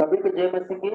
सभी को जय मसीह की।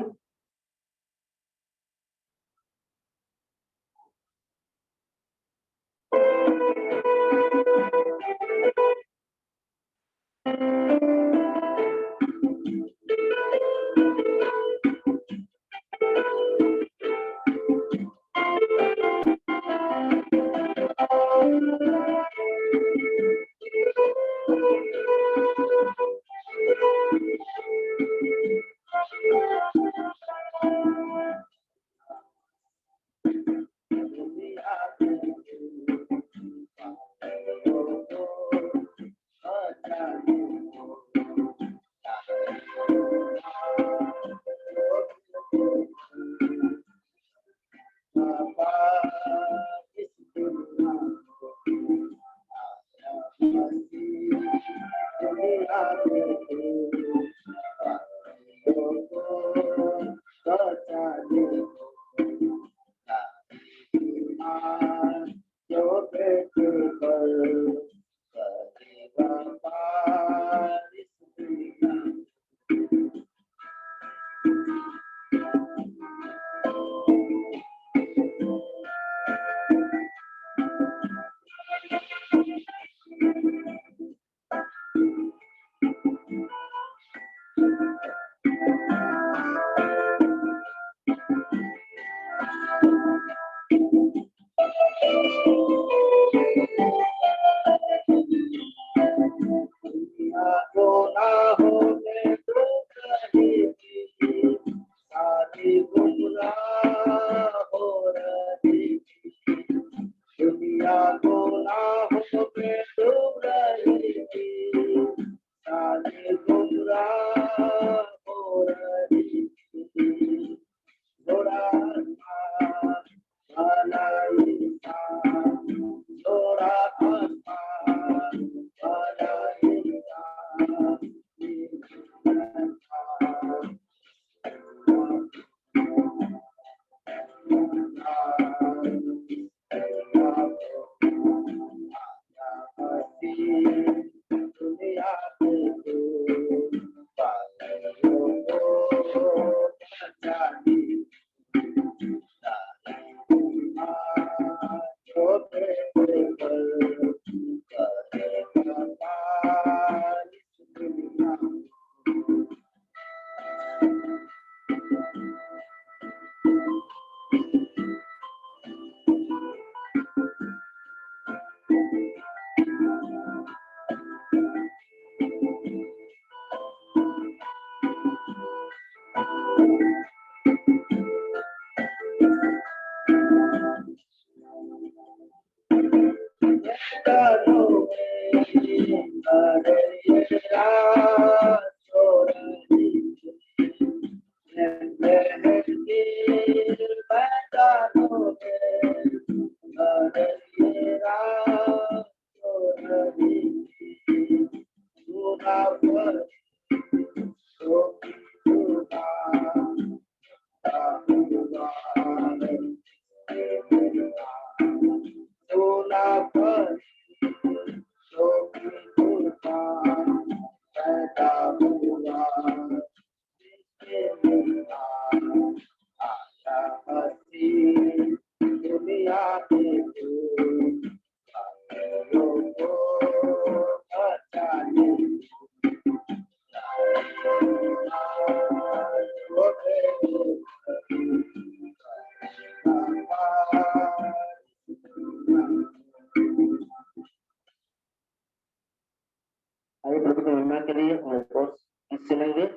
आइए प्रभु की महिमा के लिए हम एक और गीत सुनेंगे।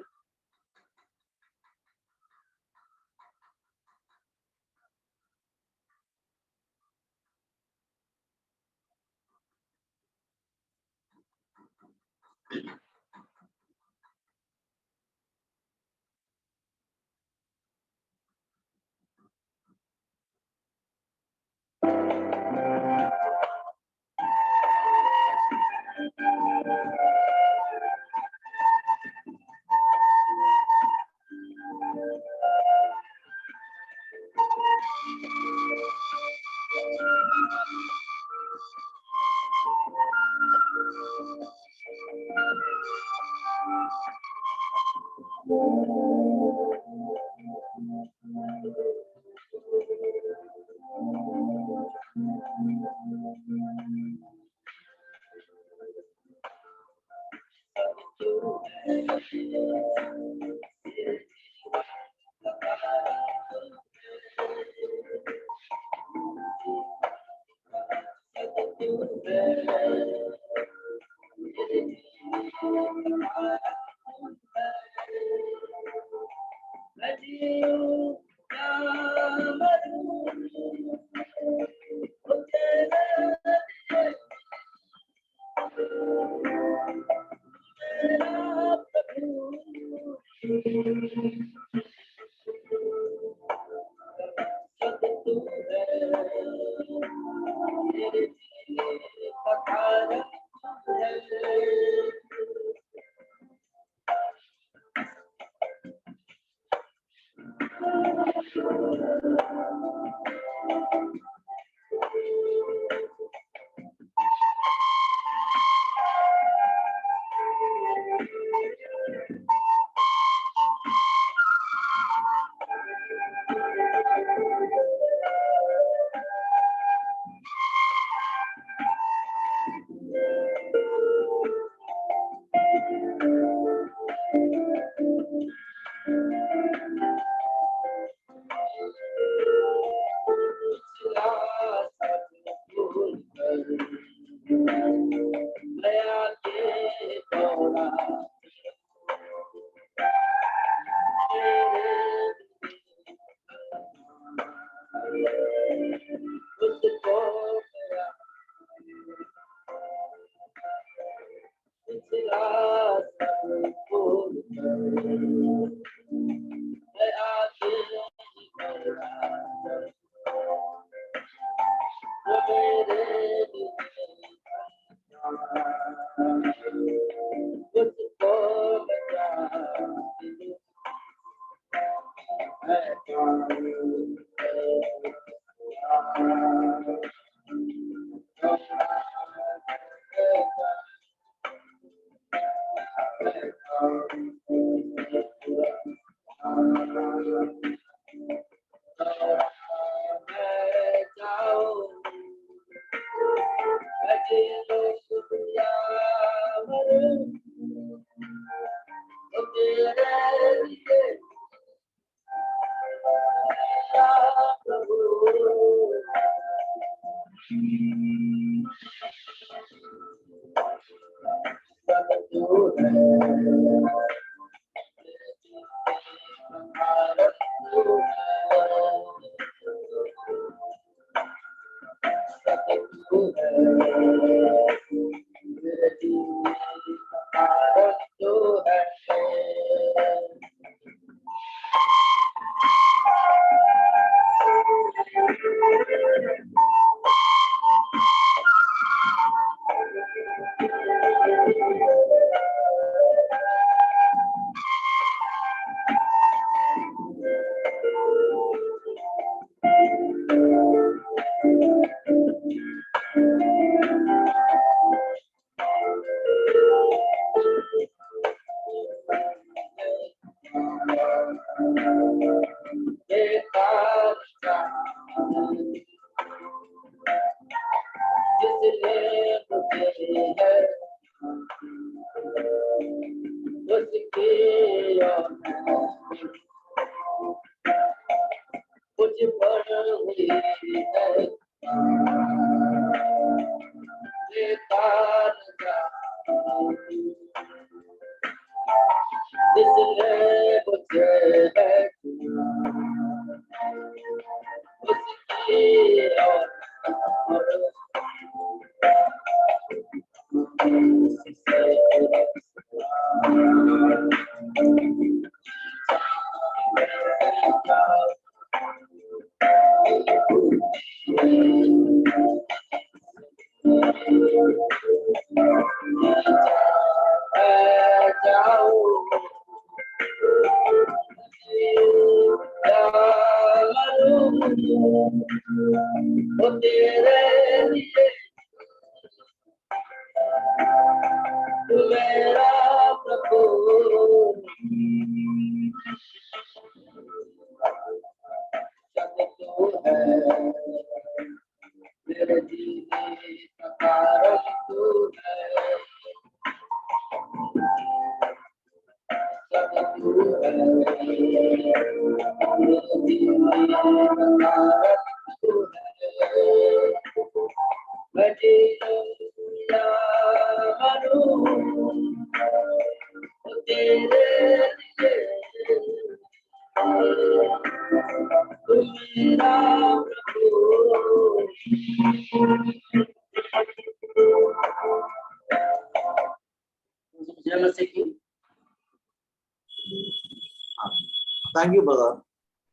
Thank you brother.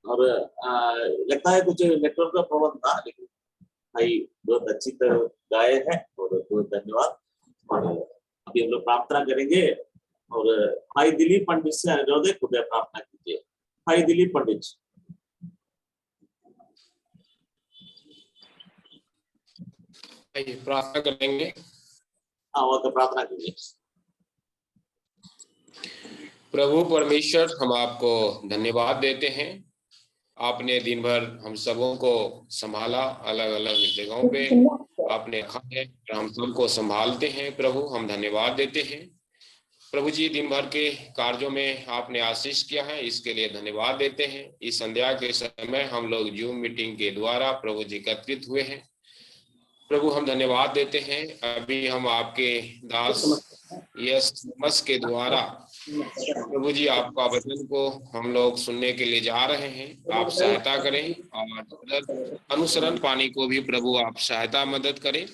और लगता है कुछ नेटवर्क का प्रॉब्लम था, लेकिन भाई बहुत अच्छी तरह गाए हैं और बहुत धन्यवाद। और अभी हम लोग प्रार्थना करेंगे और भाई दिलीप पंडित से अनुरोध है खुद प्रार्थना कीजिए। भाई दिलीप पंडित। प्रार्थना करेंगे। हाँ, वो तो प्रार्थना कीजिए। प्रभु परमेश्वर, हम आपको धन्यवाद देते हैं। आपने दिन भर हम सबों को संभाला, अलग अलग जगहों पे आपने रखा है, हम सबको संभालते हैं। प्रभु हम धन्यवाद देते हैं। प्रभु जी, दिन भर के कार्यों में आपने आशीष किया है, इसके लिए धन्यवाद देते हैं। इस संध्या के समय हम लोग जूम मीटिंग के द्वारा प्रभु जी एकत्रित हुए हैं। प्रभु हम धन्यवाद देते हैं। अभी हम आपके दास यस मस के द्वारा प्रभु जी आपका वचन को हम लोग सुनने के लिए जा रहे हैं। आप सहायता करें और अनुसरण पाने को भी प्रभु आप सहायता मदद करें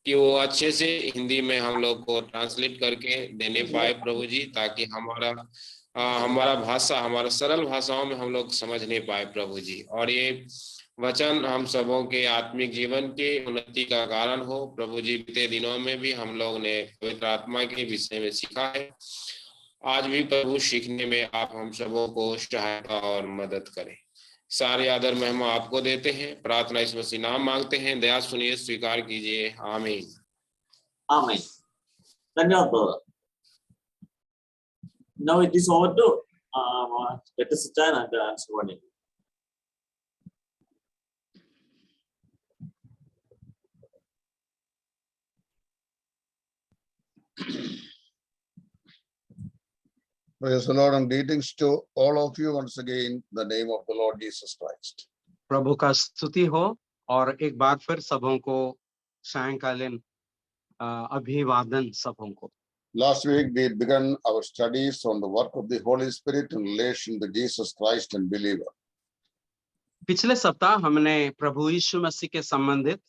कि वो अच्छे से हिंदी में हम लोग को ट्रांसलेट करके देने पाए प्रभु जी, ताकि हमारा भाषा, हमारा सरल भाषाओं में हम लोग समझ नहीं पाए प्रभु जी, और ये वचन हम सबों के आत्मिक जीवन के उन्नति का कारण हो। प्रभु जी, बीते दिनों में भी हम लोग ने पवित्र आत्मा के विषय में सीखा है। आज भी प्रभु सीखने में आप हम सबों को सहायता और मदद करें। सारे आदर महिमा आपको देते हैं। प्रार्थना इस मसीह नाम मांगते हैं, दया सुनिए, स्वीकार कीजिए। आमीन। आमीन। धन्यवाद brother. Now it is over to let us turn and answer one. Praise the Lord, and greetings to all of you once again in the name of the Lord Jesus Christ. प्रभु का स्तुति हो और एक बार फिर सबों को सायंकालीन अभिवादन सबों को। Last week we began our studies on the work of the Holy Spirit in relation to Jesus Christ and believer. पिछले सप्ताह हमने प्रभु यीशु मसीह के संबंधित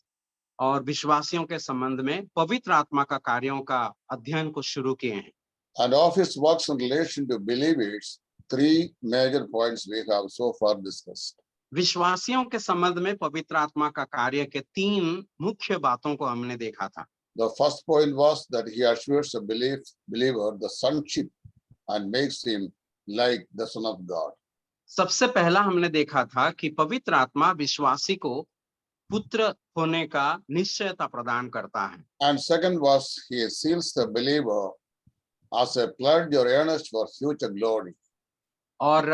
और विश्वासियों के संबंध में पवित्र आत्मा का कार्यों का अध्ययन को शुरू किए हैं। And of his works in relation to believers, three major points we have so far discussed. विश्वासियों के संबंध में पवित्र आत्मा का कार्य के तीन मुख्य बातों को हमने देखा था। The first point was that he assures a believer the sonship and makes him like the Son of God. सबसे पहला हमने देखा था कि पवित्र आत्मा विश्वासी को पुत्र होने का निश्चयता प्रदान करता है। And second was he seals the believer as a pledge or earnest for future glory. और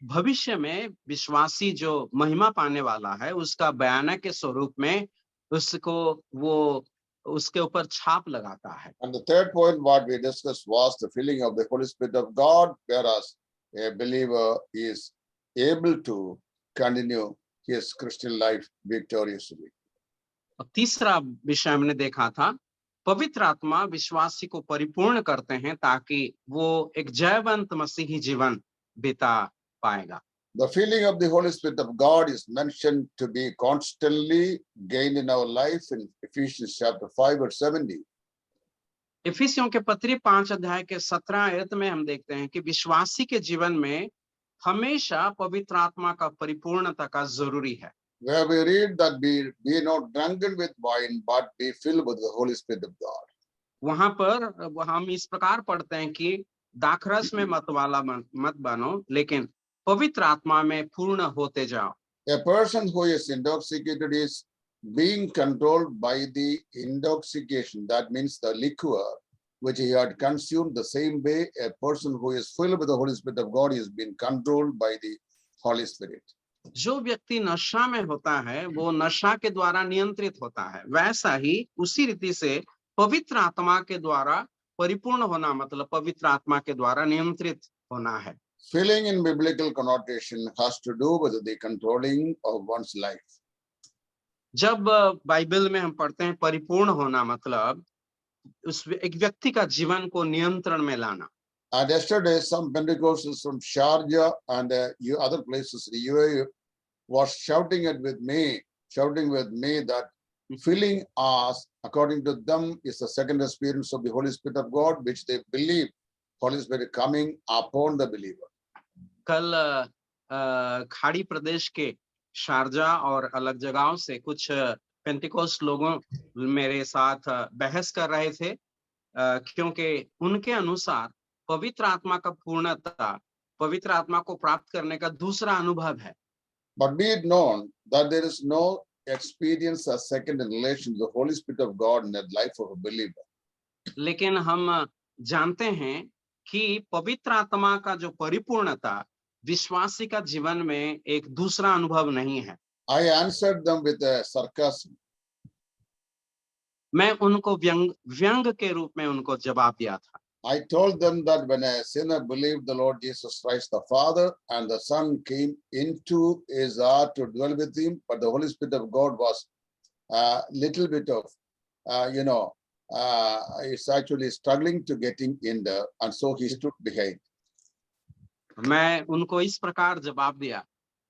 भविष्य में विश्वासी जो महिमा पाने वाला है उसका बयान के स्वरूप में उसको वो उसके ऊपर छाप लगाता है। And the third point what we discussed was the filling of the Holy Spirit of God, whereas a believer is able to continue his Christian life victoriously. और तीसरा विषय हमने देखा था, पवित्र आत्मा विश्वासी को परिपूर्ण करते हैं ताकि वो एक जयवंत मसीही जीवन बिता पाएगा। The filling of the Holy Spirit of God is mentioned to be constantly gained in our life in Ephesians chapter 5 verse 70. इफिसियों के पत्री 5 अध्याय के 17 आयत में हम देखते हैं कि विश्वासी के जीवन में हमेशा पवित्र आत्मा का परिपूर्णता का जरूरी है। Where we read that be not drunken with wine, but be filled with the Holy Spirit of God. वहां पर हम इस प्रकार पढ़ते हैं कि दाखरस में मत बनो, लेकिन पवित्र आत्मा में पूर्ण होते जाओ। A person who is intoxicated is being controlled by the intoxication. That means the liquor which he had consumed. The same way a person who is filled with the Holy Spirit of God is being controlled by the Holy Spirit. जो व्यक्ति नशा में होता है वो नशा के द्वारा नियंत्रित होता है, वैसा ही उसी रीति से पवित्र आत्मा के द्वारा परिपूर्ण होना मतलब पवित्र आत्मा के द्वारा नियंत्रित होना है। Filling in biblical connotation has to do with the controlling of one's life. जब बाइबल में हम पढ़ते हैं परिपूर्ण होना, मतलब उस एक व्यक्ति का जीवन को नियंत्रण में लाना। And yesterday, some Pentecostals from Sharjah and other places, the UAE, was shouting with me that filling us, according to them, is the second experience of the Holy Spirit of God, which they believe Holy Spirit coming upon the believer. कल खाड़ी प्रदेश के Sharjah और अलग जगहों से कुछ Pentecost लोगों मेरे साथ बहस कर रहे थे, क्योंकि उनके अनुसार पवित्र आत्मा का पूर्णता पवित्र आत्मा को प्राप्त करने का दूसरा अनुभव है। But be it known that there is no experience as second in relation to the Holy Spirit of God in the life of a believer. लेकिन हम जानते हैं कि पवित्र आत्मा का जो परिपूर्णता विश्वासी का जीवन में एक दूसरा अनुभव नहीं है। I answered them with a sarcasm. मैं उनको व्यंग के रूप में उनको जवाब दिया था। I told them that when a sinner believed the Lord Jesus Christ the Father and the Son came into his heart to dwell with him, but the Holy Spirit of God was a little bit of, it's actually struggling to getting in there, and so he stood behind. मैं उनको इस प्रकार जवाब दिया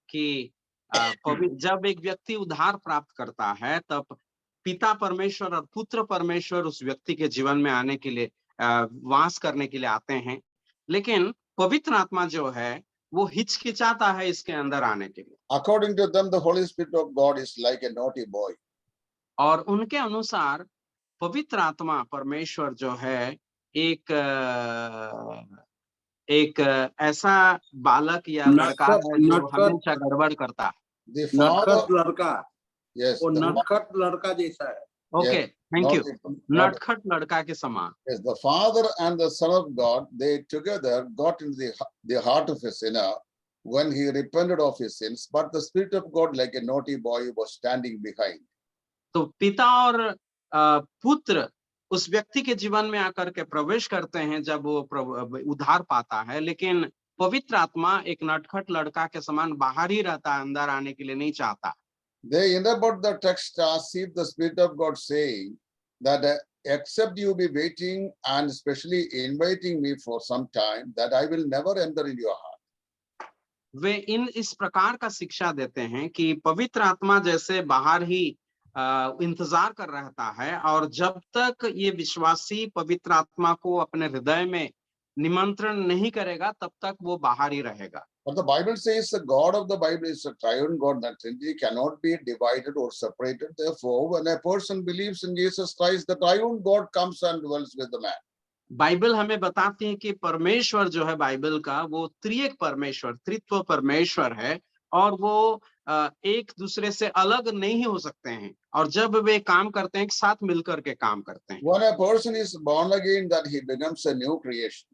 कि जब एक व्यक्ति उद्धार प्राप्त करता है तब पिता परमेश्वर और पुत्र परमेश्वर उस व्यक्ति के जीवन में आने के लिए वास करने के लिए आते हैं, लेकिन पवित्र आत्मा जो है वो हिचकिचाता है इसके अंदर आने के लिए। According to them, the Holy Spirit of God is like a naughty boy. और उनके अनुसार पवित्र आत्मा परमेश्वर जो है एक ऐसा बालक या लड़का है जो हमेशा गड़बड़ करता है। नटखट लड़का, yes, वो नटखट लड़का जैसा है। Okay, thank you. नटखट लड़का के समान। Yes, the Father and the Son of God, they together got into the heart of a sinner when he repented of his sins, but the Spirit of God, like a naughty boy, was standing behind. तो पिता और पुत्र उस व्यक्ति के जीवन में आकर के प्रवेश करते हैं जब वो उद्धार पाता है, लेकिन पवित्र आत्मा एक नटखट लड़का के समान बाहर ही रहता है, अंदर आने के लिए नहीं चाहता। They interpret the text as if the Spirit of God saying that except you be waiting and especially inviting me for some time, that I will never enter in your heart. वे इस प्रकार का शिक्षा देते हैं कि पवित्र आत्मा जैसे बाहर ही इंतजार कर रहता है, और जब तक ये विश्वासी पवित्र आत्मा को अपने हृदय में निमंत्रण नहीं करेगा तब तक वो बाहर ही रहेगा। But the Bible says the God of the Bible is a triune God, that Trinity cannot be divided or separated. Therefore, when a person believes in Jesus Christ, the triune God comes and dwells with the man. Bible हमें बताती है कि परमेश्वर जो है Bible का वो त्रिएक परमेश्वर, त्रित्व परमेश्वर है, और वो एक दूसरे से अलग नहीं हो सकते हैं, और जब वे काम करते हैं एक साथ मिलकर के काम करते हैं। When a person is born again, that he becomes a new creation.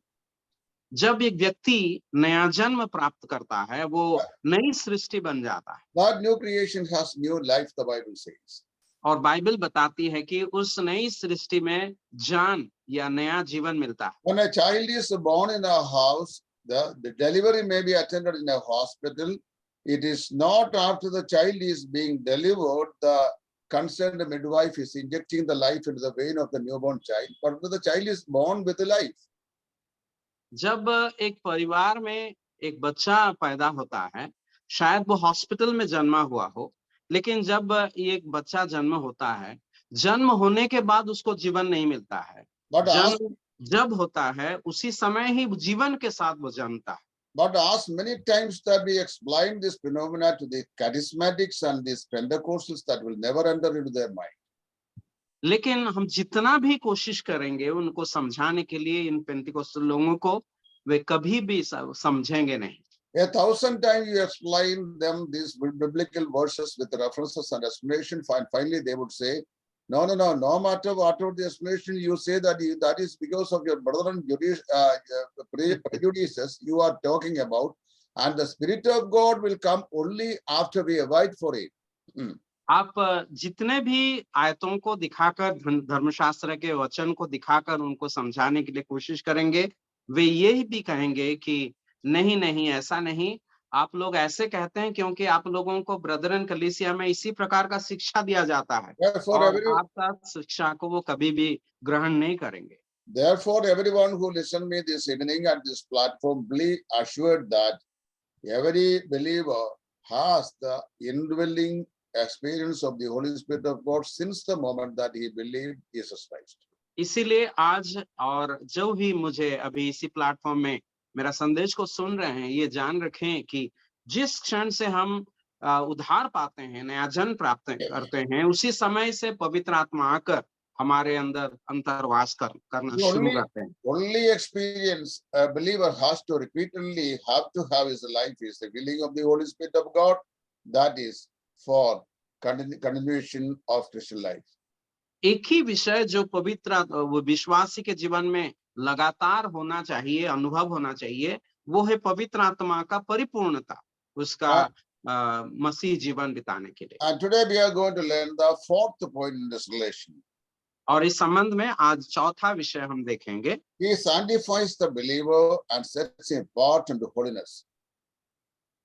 जब एक व्यक्ति नया जन्म प्राप्त करता है वो नई सृष्टि बन जाता है। That new creation has new life, the Bible says. और बाइबल बताती है कि उस नई सृष्टि में जान या नया जीवन मिलता है। When a child is born in a house, the delivery may be attended in a hospital. It is not after the child is being delivered, the concerned midwife is injecting the life into the vein of the newborn child, but the child is born with a life. जब एक परिवार में एक बच्चा पैदा होता है, शायद वो हॉस्पिटल में जन्मा हुआ हो, लेकिन जब एक बच्चा जन्म होता है, जन्म होने के बाद उसको जीवन नहीं मिलता है। जन्म जब होता है उसी समय ही जीवन के साथ वो जन्मता है। But as many times that we explain this phenomena to the charismatics and these Pentecostals, that will never enter into their mind. लेकिन हम जितना भी कोशिश करेंगे उनको समझाने के लिए इन पेंटिकोस्टल लोगों को, वे कभी भी समझेंगे नहीं। 1,000 times you explain them these biblical verses with references and explanation, finally they would say, no matter what the explanation you say, that is because of your brother and prejudices you are talking about, and the Spirit of God will come only after we wait for it. आप जितने भी आयतों को दिखाकर, धर्मशास्त्र के वचन को दिखाकर उनको समझाने के लिए कोशिश करेंगे, वे यही भी कहेंगे कि नहीं नहीं, ऐसा नहीं। आप लोग ऐसे कहते हैं क्योंकि आप लोगों को ब्रदरन कलीसिया में इसी प्रकार का शिक्षा दिया जाता है Therefore, और आपका शिक्षा को वो कभी भी ग्रहण नहीं करेंगे। therefore, everyone who listened me this evening at this platform, be assured that every believer has the indwelling experience of the Holy Spirit of God since the moment that he believed Jesus Christ. इसीलिए आज और जो भी मुझे अभी इसी platform में मेरा संदेश को सुन रहे हैं, ये जान रखें कि जिस क्षण से हम उद्धार पाते हैं, नया जन्म प्राप्त करते हैं, उसी समय से पवित्र आत्मा आकर हमारे अंदर अंतर्वास करना The शुरू करते हैं। only experience a believer has to repeatedly have to have his life is the filling of the Holy Spirit of God. That is for continuation of Christian life. एक ही विषय जो पवित्र वो विश्वासी के जीवन में लगातार होना चाहिए, अनुभव होना चाहिए, वो है पवित्र आत्मा का परिपूर्णता, उसका मसीह जीवन बिताने के लिए। And today we are going to learn the fourth point in this relation. और इस संबंध में आज चौथा विषय हम देखेंगे। He sanctifies the believer and sets him apart into holiness.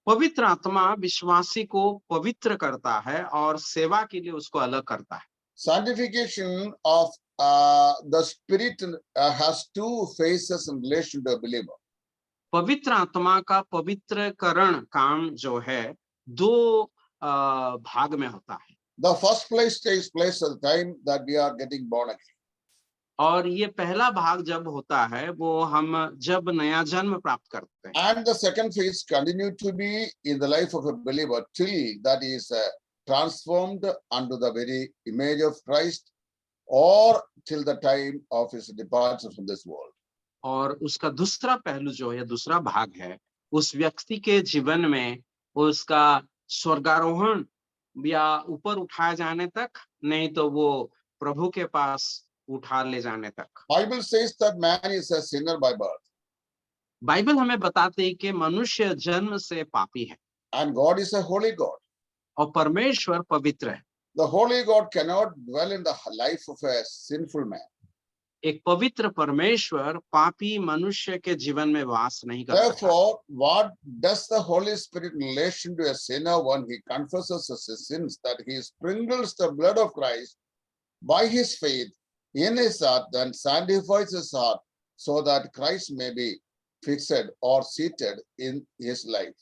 पवित्र आत्मा विश्वासी को पवित्र करता है और सेवा के लिए उसको अलग करता है। Sanctification of the Spirit has two phases in relation to a believer. पवित्र आत्मा का पवित्रकरण काम जो है दो भाग में होता है। The first place takes place at the time that we are getting born again. और ये पहला भाग जब होता है वो हम जब नया जन्म प्राप्त करते हैं। And the second phase continue to be in the life of a believer till that is transformed unto the very image of Christ or till the time of his departure from this world. और उसका दूसरा पहलू जो है, दूसरा भाग है, उस व्यक्ति के जीवन में उसका स्वर्गारोहण या ऊपर उठाए जाने तक, नहीं तो वो प्रभु के पास उठा ले जाने तक। Bible says that man is a sinner by birth. Bible हमें बताती है कि मनुष्य जन्म से पापी है And God is a holy God. और परमेश्वर पवित्र है। The holy God cannot dwell in the life of a sinful man. एक पवित्र परमेश्वर पापी मनुष्य के जीवन में वास नहीं कर सकता। Therefore, what does the Holy Spirit in relation to a sinner when he confesses his sins, that he sprinkles the blood of Christ by his faith in his heart and sanctifies his heart so that Christ may be fixed or seated in his life.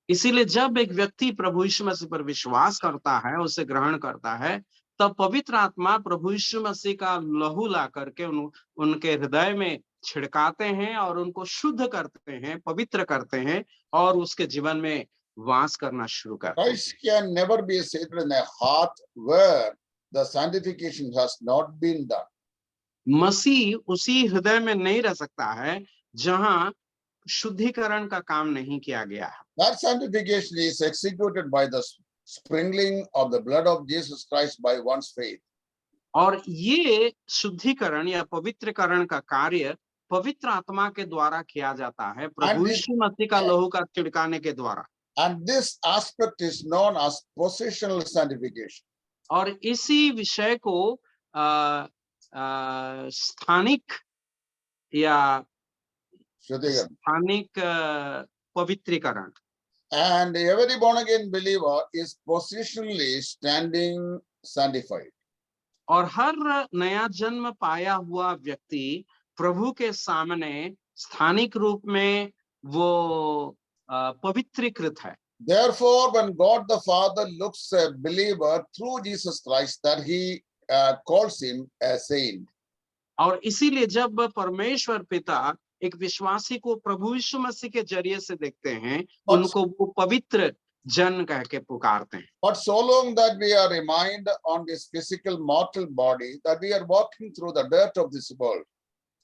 इसीलिए जब एक व्यक्ति प्रभु यीशु मसीह पर विश्वास करता है, उसे ग्रहण करता है, तब पवित्र आत्मा प्रभु यीशु मसीह का लहू ला करके उनके हृदय में छिड़काते हैं और उनको शुद्ध करते हैं, पवित्र करते हैं और उसके जीवन में वास करना शुरू करते हैं। Christ can never be seated in a heart where the sanctification has not been done. मसीह उसी हृदय में नहीं रह सकता है जहां शुद्धिकरण का काम नहीं किया गया है। That sanctification is executed by the sprinkling of the blood of Jesus Christ by one's faith. और ये शुद्धिकरण या पवित्रकरण का कार्य पवित्र आत्मा के द्वारा किया जाता है, प्रभु यीशु मसीह का लहू का छिड़काने के द्वारा। And this aspect is known as positional sanctification. और इसी विषय को स्थानिक या स्थानिक पवित्रीकरण। And every born again believer is positionally standing sanctified. और हर नया जन्म पाया हुआ व्यक्ति प्रभु के सामने स्थानिक रूप में वो पवित्रीकृत है। Therefore, when God the Father looks a believer through Jesus Christ, that he calls him a saint. और इसीलिए जब परमेश्वर पिता एक विश्वासी को प्रभु यीशु मसीह के जरिए से देखते हैं, उनको वो पवित्र जन कह के पुकारते हैं। But so long that we are reminded on this physical mortal body that we are walking through the dirt of this world.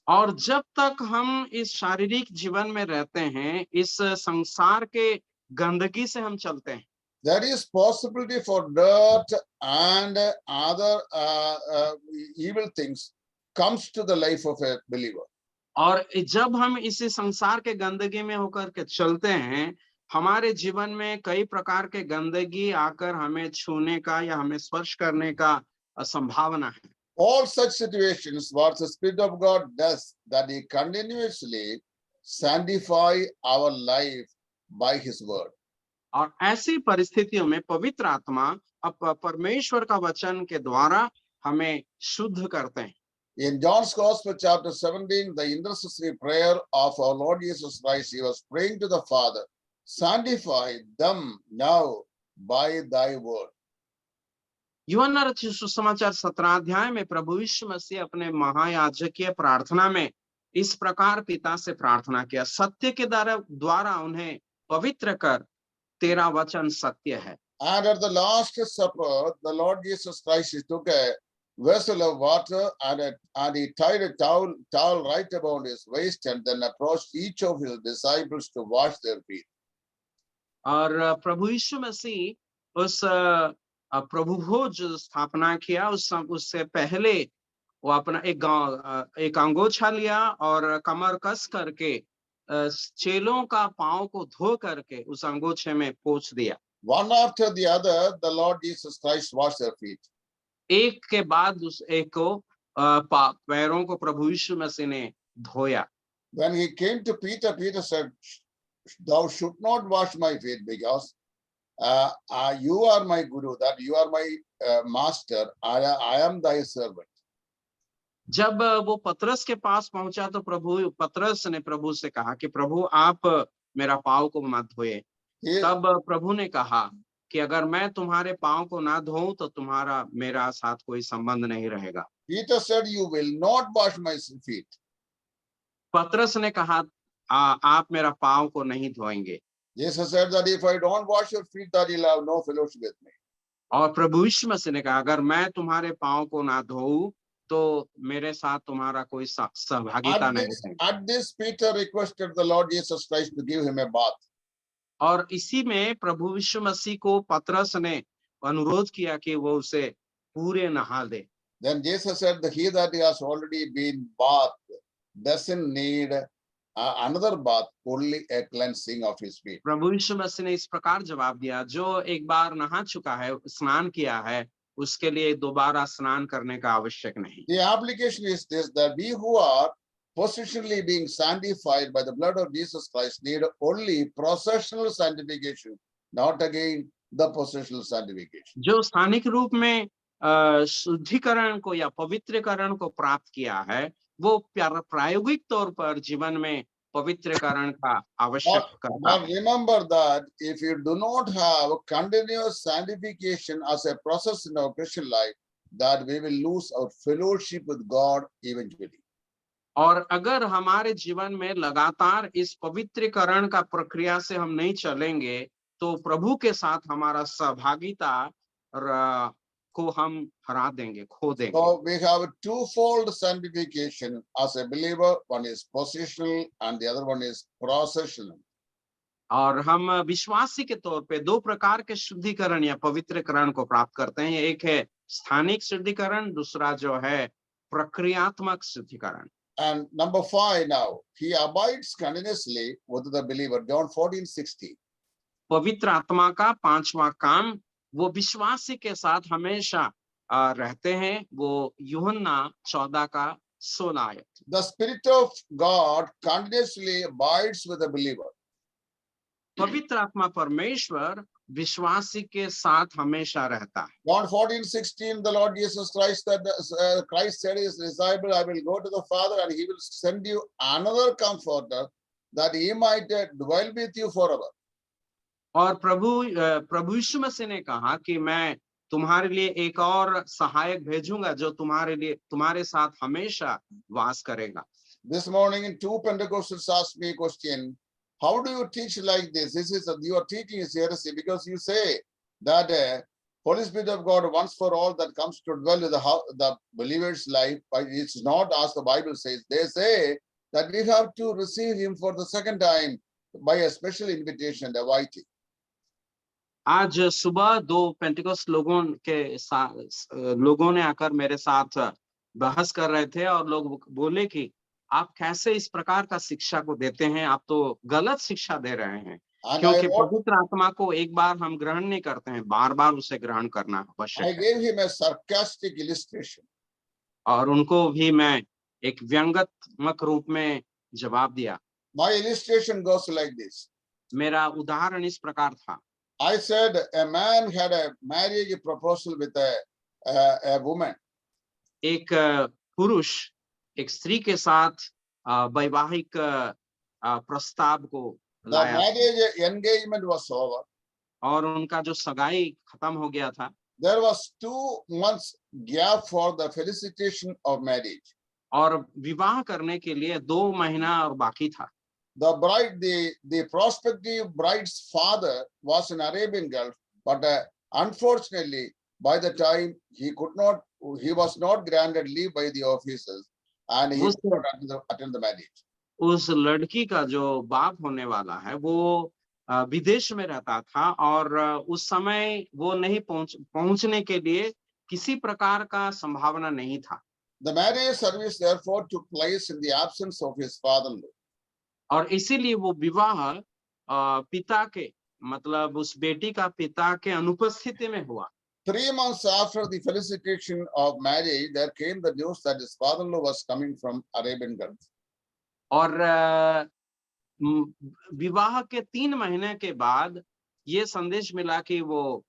और जब तक हम इस शारीरिक जीवन में रहते हैं, इस संसार के गंदगी से हम चलते हैं। There is possibility for dirt and other evil things comes to the life of a believer. और जब हम इसी संसार के गंदगी में होकर के चलते हैं, हमारे जीवन में कई प्रकार के गंदगी आकर हमें छूने का या हमें स्पर्श करने का संभावना है। All such situations, what the Spirit of God does, that He continuously sanctify our life by his word. और ऐसी परिस्थितियों में पवित्र आत्मा परमेश्वर का वचन के द्वारा हमें शुद्ध करते हैं। In John's Gospel, chapter 17, the intercessory prayer of our Lord Jesus Christ, he was praying to the Father, sanctify them now by thy word. यूहन्ना रचित सुसमाचार 17 अध्याय में प्रभु यीशु मसीह अपने महायाजकीय प्रार्थना में इस प्रकार पिता से प्रार्थना किया, सत्य के द्वारा उन्हें पवित्र कर, तेरा वचन सत्य है। And at the Last Supper, the Lord Jesus Christ, he took a vessel of water and he tied a towel right about his waist and then approached each of his disciples to wash their feet. और प्रभु यीशु मसीह उस प्रभु भोज स्थापना किया, उससे पहले वो अपना एक अंगोछा लिया और कमर कस करके चेलों का पांव को धो करके उस अंगोछे में पोंछ दिया। One after the other, the Lord Jesus Christ washed their feet. एक के बाद उस एक को पैरों को प्रभु यीशु मसीह ने धोया। When he came to Peter, Peter said, thou should not wash my feet because you are my guru, that you are my master, I am thy servant. जब वो पतरस के पास पहुंचा तो पतरस ने प्रभु से कहा कि प्रभु आप मेरा पाँव को मत धोए। तब प्रभु ने कहा कि अगर मैं तुम्हारे पाँव को ना धोऊं तो तुम्हारा मेरा साथ कोई संबंध नहीं रहेगा। Peter said, you will not wash my feet. पतरस ने कहा आप मेरा पाँव को नहीं धोएंगे। Jesus said that if I don't wash your feet, that you'll have no fellowship with me. और प्रभु यीशु मसीह ने कहा अगर मैं तुम्हारे पाँव को ना धोऊं तो मेरे साथ तुम्हारा कोई सहभागिता नहीं है। At this, Peter requested the Lord Jesus Christ to give him a bath. और इसी में प्रभु यीशु मसीह को पतरस ने अनुरोध किया कि वो उसे पूरे नहा दे। Then Jesus said that he that has already been bathed doesn't need another bath, only a cleansing of his feet. प्रभु यीशु मसीह ने इस प्रकार जवाब दिया, जो एक बार नहा चुका है, स्नान किया है, उसके लिए दोबारा स्नान करने का आवश्यक नहीं। The application is this, that we who are positionally being sanctified by the blood of Jesus Christ need only processional sanctification, not again the positional sanctification. जो स्थानिक रूप में शुद्धिकरण को या पवित्रकरण को प्राप्त किया है, वो प्रायोगिक तौर पर जीवन में पवित्रकरण का आवश्यक करता है। But remember that if you do not have continuous sanctification as a process in our Christian life, that we will lose our fellowship with God eventually. और अगर हमारे जीवन में लगातार इस पवित्रीकरण का प्रक्रिया से हम नहीं चलेंगे तो प्रभु के साथ हमारा सहभागिता को हम हरा देंगे, खो देंगे। So we have a twofold sanctification as a believer. One is positional and the other one is processional. और हम विश्वासी के तौर पे दो प्रकार के शुद्धिकरण या पवित्रकरण को प्राप्त करते हैं। एक है स्थानिक शुद्धिकरण, दूसरा जो है प्रक्रियात्मक शुद्धिकरण। And number 5 now, he abides continuously with the believer. John 14:60. पवित्र आत्मा का पांचवा काम वो विश्वासी के साथ हमेशा रहते हैं। वो यूहन्ना 14 का 16 आयत। The Spirit of God continuously abides with the believer. पवित्र आत्मा परमेश्वर विश्वासी के साथ हमेशा रहता है। John 14:16, the Lord Jesus Christ Christ said his disciple, I will go to the Father and he will send you another comforter that he might dwell with you forever. और प्रभु यीशु मसीह ने कहा कि मैं तुम्हारे लिए एक और सहायक भेजूंगा जो तुम्हारे साथ हमेशा वास करेगा। This morning, 2 Pentecostals asked me a question. How do you teach like this? This is your teaching is heresy because you say that Holy Spirit of God once for all that comes to dwell with the believer's life, but it's not as the Bible says. They say that we have to receive him for the second time by a special invitation, the inviting. आज सुबह 2 Pentecost लोगों ने आकर मेरे साथ बहस कर रहे थे और लोग बोले कि आप कैसे इस प्रकार का शिक्षा को देते हैं, आप तो गलत शिक्षा दे रहे हैं, क्योंकि पवित्र आत्मा को एक बार हम ग्रहण नहीं करते हैं, बार-बार उसे ग्रहण करना आवश्यक है। I gave him a sarcastic illustration. और उनको भी मैं एक व्यंग्यात्मक रूप में जवाब दिया। My illustration goes like this. मेरा उदाहरण इस प्रकार था। I said a man had a marriage proposal with a woman. एक पुरुष एक स्त्री के साथ वैवाहिक प्रस्ताव को The लाया marriage engagement was over. और उनका जो सगाई खत्म हो गया था There was 2 months gap for the felicitation of marriage. और विवाह करने के लिए 2 महीना और बाकी था। The bride, the prospective bride's father was in Arabian Gulf, but unfortunately, by the time he was not granted leave by the officers, and he could not attend the marriage. उस लड़की का जो बाप होने वाला है वो विदेश में रहता था और उस समय वो नहीं पहुंचने के लिए किसी प्रकार का संभावना नहीं था। The marriage service therefore took place in the absence of his father-in-law. और इसीलिए वो विवाह पिता के मतलब उस बेटी का पिता के अनुपस्थिति में हुआ। 3 months after the felicitation of marriage, there came the news that his father-in-law was coming from Arabian Gulf. और विवाह के 3 महीने के बाद ये संदेश मिला कि वो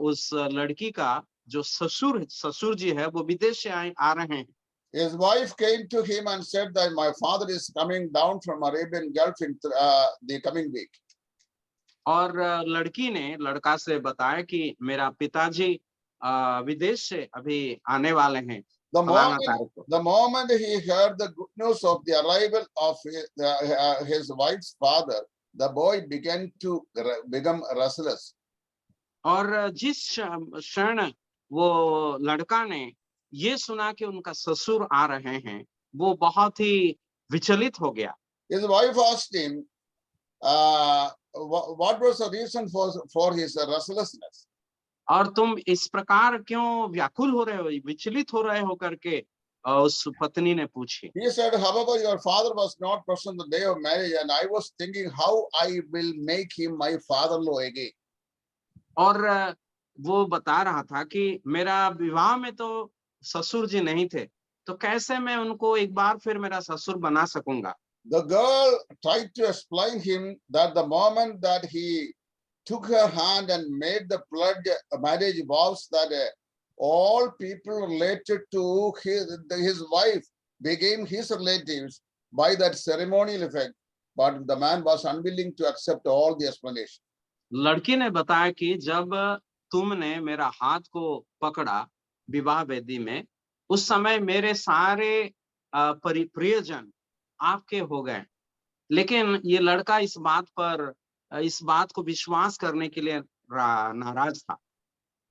उस लड़की का जो ससुर जी है वो विदेश से आ रहे हैं। His wife came to him and said that my father is coming down from Arabian Gulf in the coming week. और लड़की ने लड़का से बताया कि मेरा पिताजी विदेश से अभी आने वाले हैं। The moment he heard the good news of the arrival of his wife's father, the boy began to become restless. और जिस क्षण वो लड़का ने ये सुना कि उनका ससुर आ रहे हैं वो बहुत ही विचलित हो गया। His wife asked him what was the reason for his restlessness. और तुम इस प्रकार क्यों व्याकुल हो रहे हो, विचलित हो रहे हो करके उस पत्नी ने पूछी। He said, however, your father was not present the day of marriage, and I was thinking how I will make him my father-in-law again. और वो बता रहा था कि मेरा विवाह में तो ससुर जी नहीं थे, तो कैसे मैं उनको एक बार फिर मेरा ससुर बना सकूंगा। The girl tried to explain him that the moment that he took her hand and made the pledge marriage vows that all people related to his wife became his relatives by that ceremonial effect, but the man was unwilling to accept all the explanation. लड़की ने बताया कि जब तुमने मेरा हाथ को पकड़ा विवाह वेदी में, उस समय मेरे सारे प्रियजन आपके हो गए, लेकिन ये लड़का इस बात को विश्वास करने के लिए नाराज था।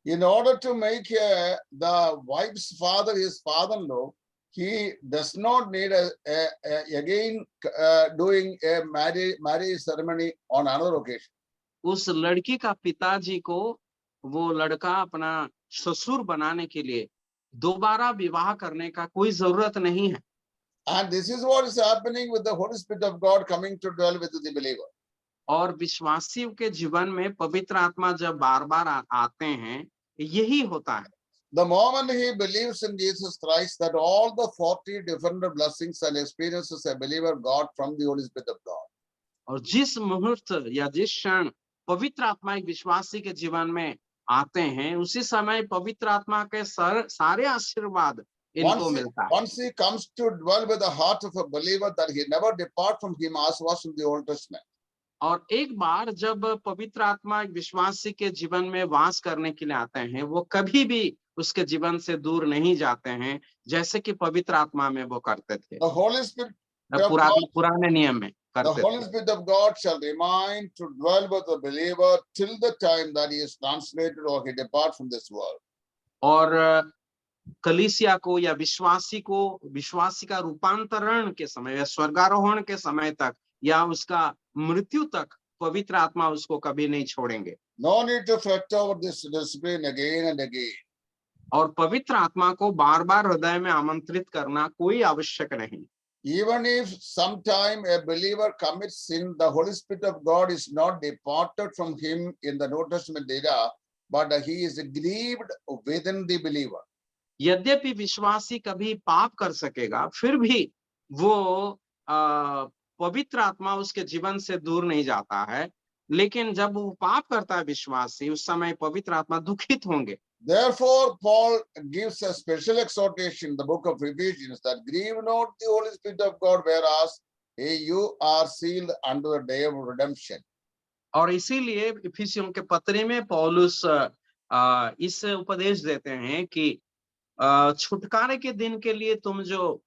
In order to make the wife's father his father-in-law, he does not need again doing a marriage ceremony on another occasion. उस लड़की का पिताजी को वो लड़का अपना ससुर बनाने के लिए दोबारा विवाह करने का कोई जरूरत नहीं है। And this is what is happening with the Holy Spirit of God coming to dwell with the believer. और विश्वासियों के जीवन में पवित्र आत्मा जब बार-बार आते हैं, यही होता है। The moment he believes in Jesus Christ, that all the 40 different blessings and experiences a believer got from the Holy Spirit of God. और जिस मुहूर्त या जिस क्षण पवित्र आत्मा एक विश्वासी के जीवन में आते हैं, उसी समय पवित्र आत्मा के सारे आशीर्वाद इनको मिलता है। Once he comes to dwell with the heart of a believer, that he never depart from him as was in the Old Testament. और एक बार जब पवित्र आत्मा एक विश्वासी के जीवन में वास करने के लिए आते हैं, वो कभी भी उसके जीवन से दूर नहीं जाते हैं, जैसे कि पवित्र आत्मा में वो करते थे। The Holy Spirit पुराने नियम में The Holy Spirit of God shall remain to dwell with the believer till the time that he is translated or he depart from this world. और कलीसिया को या विश्वासी का रूपांतरण के समय या स्वर्गारोहण के समय तक या उसका मृत्यु तक पवित्र आत्मा उसको कभी नहीं छोड़ेंगे। No need to fret over this discipline again and again. और पवित्र आत्मा को बार-बार हृदय में आमंत्रित करना कोई आवश्यक नहीं। Even if sometime a believer commits sin, the Holy Spirit of God is not departed from him in the New Testament era, but he is grieved within the believer. यद्यपि विश्वासी कभी पाप कर सकेगा, फिर भी वो पवित्र आत्मा उसके जीवन से दूर नहीं जाता है, लेकिन जब वो पाप करता है विश्वासी, उस समय पवित्र आत्मा दुखित होंगे। Therefore, Paul gives a special exhortation in the book of Ephesians that grieve not the Holy Spirit of God, whereas you are sealed unto the day of redemption. और इसीलिए इफिसियों के पत्री में पौलुस इस उपदेश देते हैं कि छुटकारे के दिन के लिए तुम जो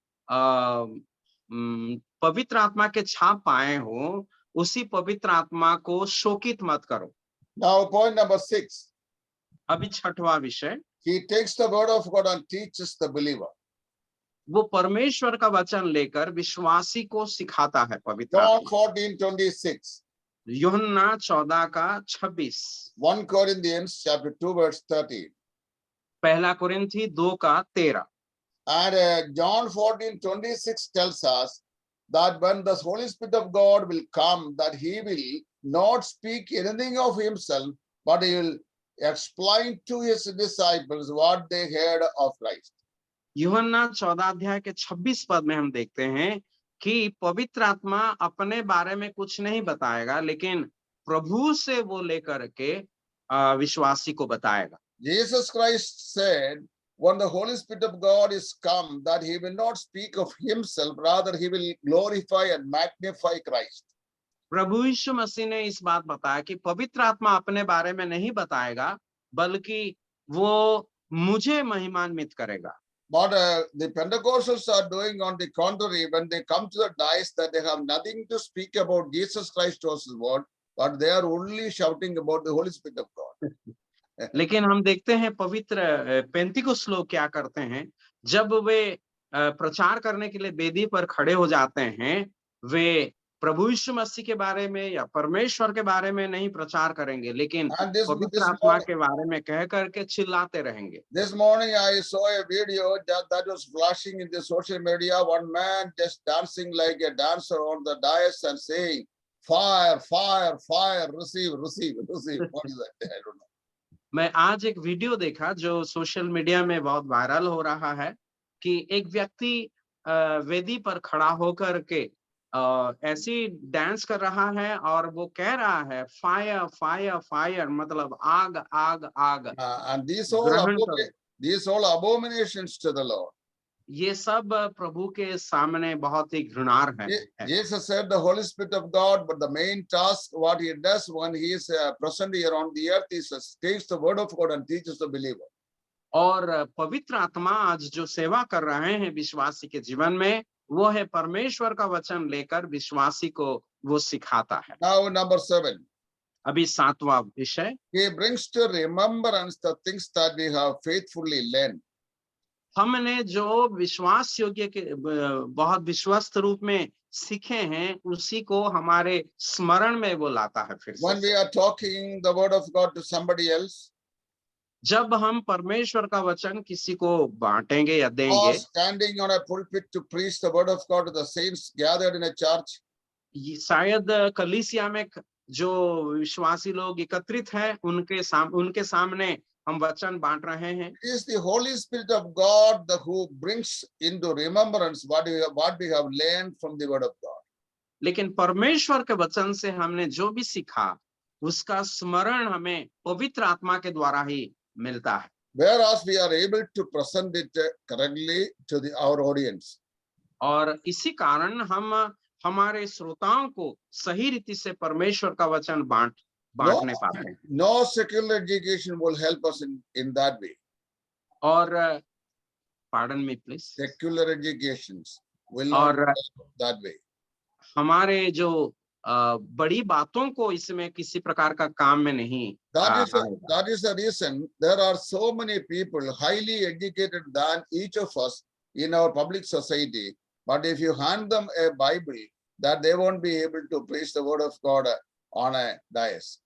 पवित्र आत्मा के छाप पाए हो, उसी पवित्र आत्मा को शोकित मत करो। Now, point number 6. अभी छठवां विषय, He takes the word of God and teaches the believer. वो परमेश्वर का वचन लेकर विश्वासी को सिखाता है पवित्र John आत्मा। 14:26. यूहन्ना 14:26, 1 Corinthians chapter 2 verse 13. पहला कुरिन्थी 2:13। And John 14:26 tells us that when the Holy Spirit of God will come, that he will not speak anything of himself, but he will explain to his disciples what they heard of Christ. यूहन्ना 14:26 में हम देखते हैं कि पवित्र आत्मा अपने बारे में कुछ नहीं बताएगा, लेकिन प्रभु से वो लेकर के विश्वासी को बताएगा। Jesus Christ said, when the Holy Spirit of God is come, that he will not speak of himself, rather he will glorify and magnify Christ. प्रभु यीशु मसीह ने इस बात बताया कि पवित्र आत्मा अपने बारे में नहीं बताएगा, बल्कि वो मुझे महिमान्वित करेगा। But the Pentecostals are doing on the contrary. When they come to the dais, that they have nothing to speak about Jesus Christ or his word, but they are only shouting about the Holy Spirit of God. लेकिन हम देखते हैं पवित्र पेंतिकुस लोग क्या करते हैं, जब वे प्रचार करने के लिए वेदी पर खड़े हो जाते हैं, वे प्रभु यीशु मसीह के बारे में या परमेश्वर के बारे में नहीं प्रचार करेंगे, लेकिन पवित्र आत्मा के बारे में कह करके चिल्लाते रहेंगे। This morning I saw a video that was flashing in the social media. One man just dancing like a dancer on the dais and saying, "Fire, fire, fire! Receive, receive, receive." What is that? I don't know. मैं आज एक video देखा जो social media में बहुत viral हो रहा है कि एक व्यक्ति वेदी पर खड़ा होकर के ऐसी डांस कर रहा है और वो कह रहा है फायर फायर फायर, मतलब आग आग आग। And these all abominations to the Lord. ये सब प्रभु के सामने बहुत ही घृणार है। Jesus said the Holy Spirit of God, but the main task what he does when he is present here on the earth is takes the word of God and teaches the believer. और पवित्र आत्मा आज जो सेवा कर रहे हैं विश्वासी के जीवन में, वो है परमेश्वर का वचन लेकर विश्वासी को वो सिखाता है। Now number 7. अभी 7वां विषय, He brings to remembrance the things that we have faithfully learned. हमने जो विश्वास योग्य के बहुत विश्वस्त रूप में सीखे हैं, उसी को हमारे स्मरण में वो लाता है फिर से। When we are talking the word of God to somebody else, जब हम परमेश्वर का वचन किसी को बांटेंगे या or देंगे, standing on a pulpit to preach the word of God to the saints gathered in a church, शायद कलीसिया में जो विश्वासी लोग एकत्रित हैं, उनके सामने हम वचन बांट रहे हैं। it is the Holy Spirit of God who brings into remembrance what we have learned from the word of God. लेकिन परमेश्वर के वचन से हमने जो भी सीखा, उसका स्मरण हमें पवित्र आत्मा के द्वारा ही मिलता है। Whereas we are able to present it correctly to our audience. और इसी कारण हम हमारे श्रोताओं को सही रीति से परमेश्वर का वचन बांटने पाते हैं। No secular education will help us in that way. और pardon me please, Secular educations will not help that way. हमारे जो बड़ी बातों को इसमें किसी प्रकार का काम में नहीं। That is the reason there are so many people highly educated than each of us in our public society. But if you hand them a Bible, that they won't be able to preach the word of God on a dais.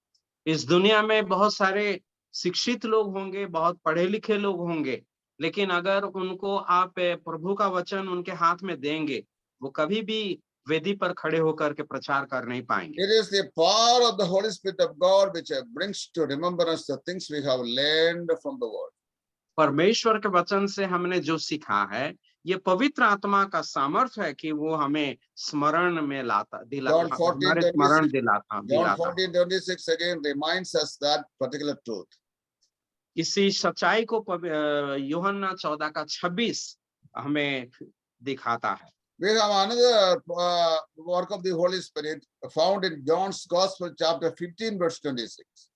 इस दुनिया में बहुत सारे शिक्षित लोग होंगे, बहुत पढ़े लिखे लोग होंगे, लेकिन अगर उनको आप प्रभु का वचन उनके हाथ में देंगे, वो कभी भी वेदी पर खड़े होकर के प्रचार कर नहीं पाएंगे। It is the power of the Holy Spirit of God which brings to remembrance the things we have learned from the word. परमेश्वर के वचन से हमने जो सीखा है, ये पवित्र आत्मा का सामर्थ्य है कि वो हमें स्मरण में लाता दिला John 14, हमारे स्मरण दिलाता John दिलाता 14:26 again reminds us that particular truth. इसी सच्चाई को यूहन्ना 14:26 हमें दिखाता है। We have another work of the Holy Spirit found in John's Gospel, chapter 15, verse 26.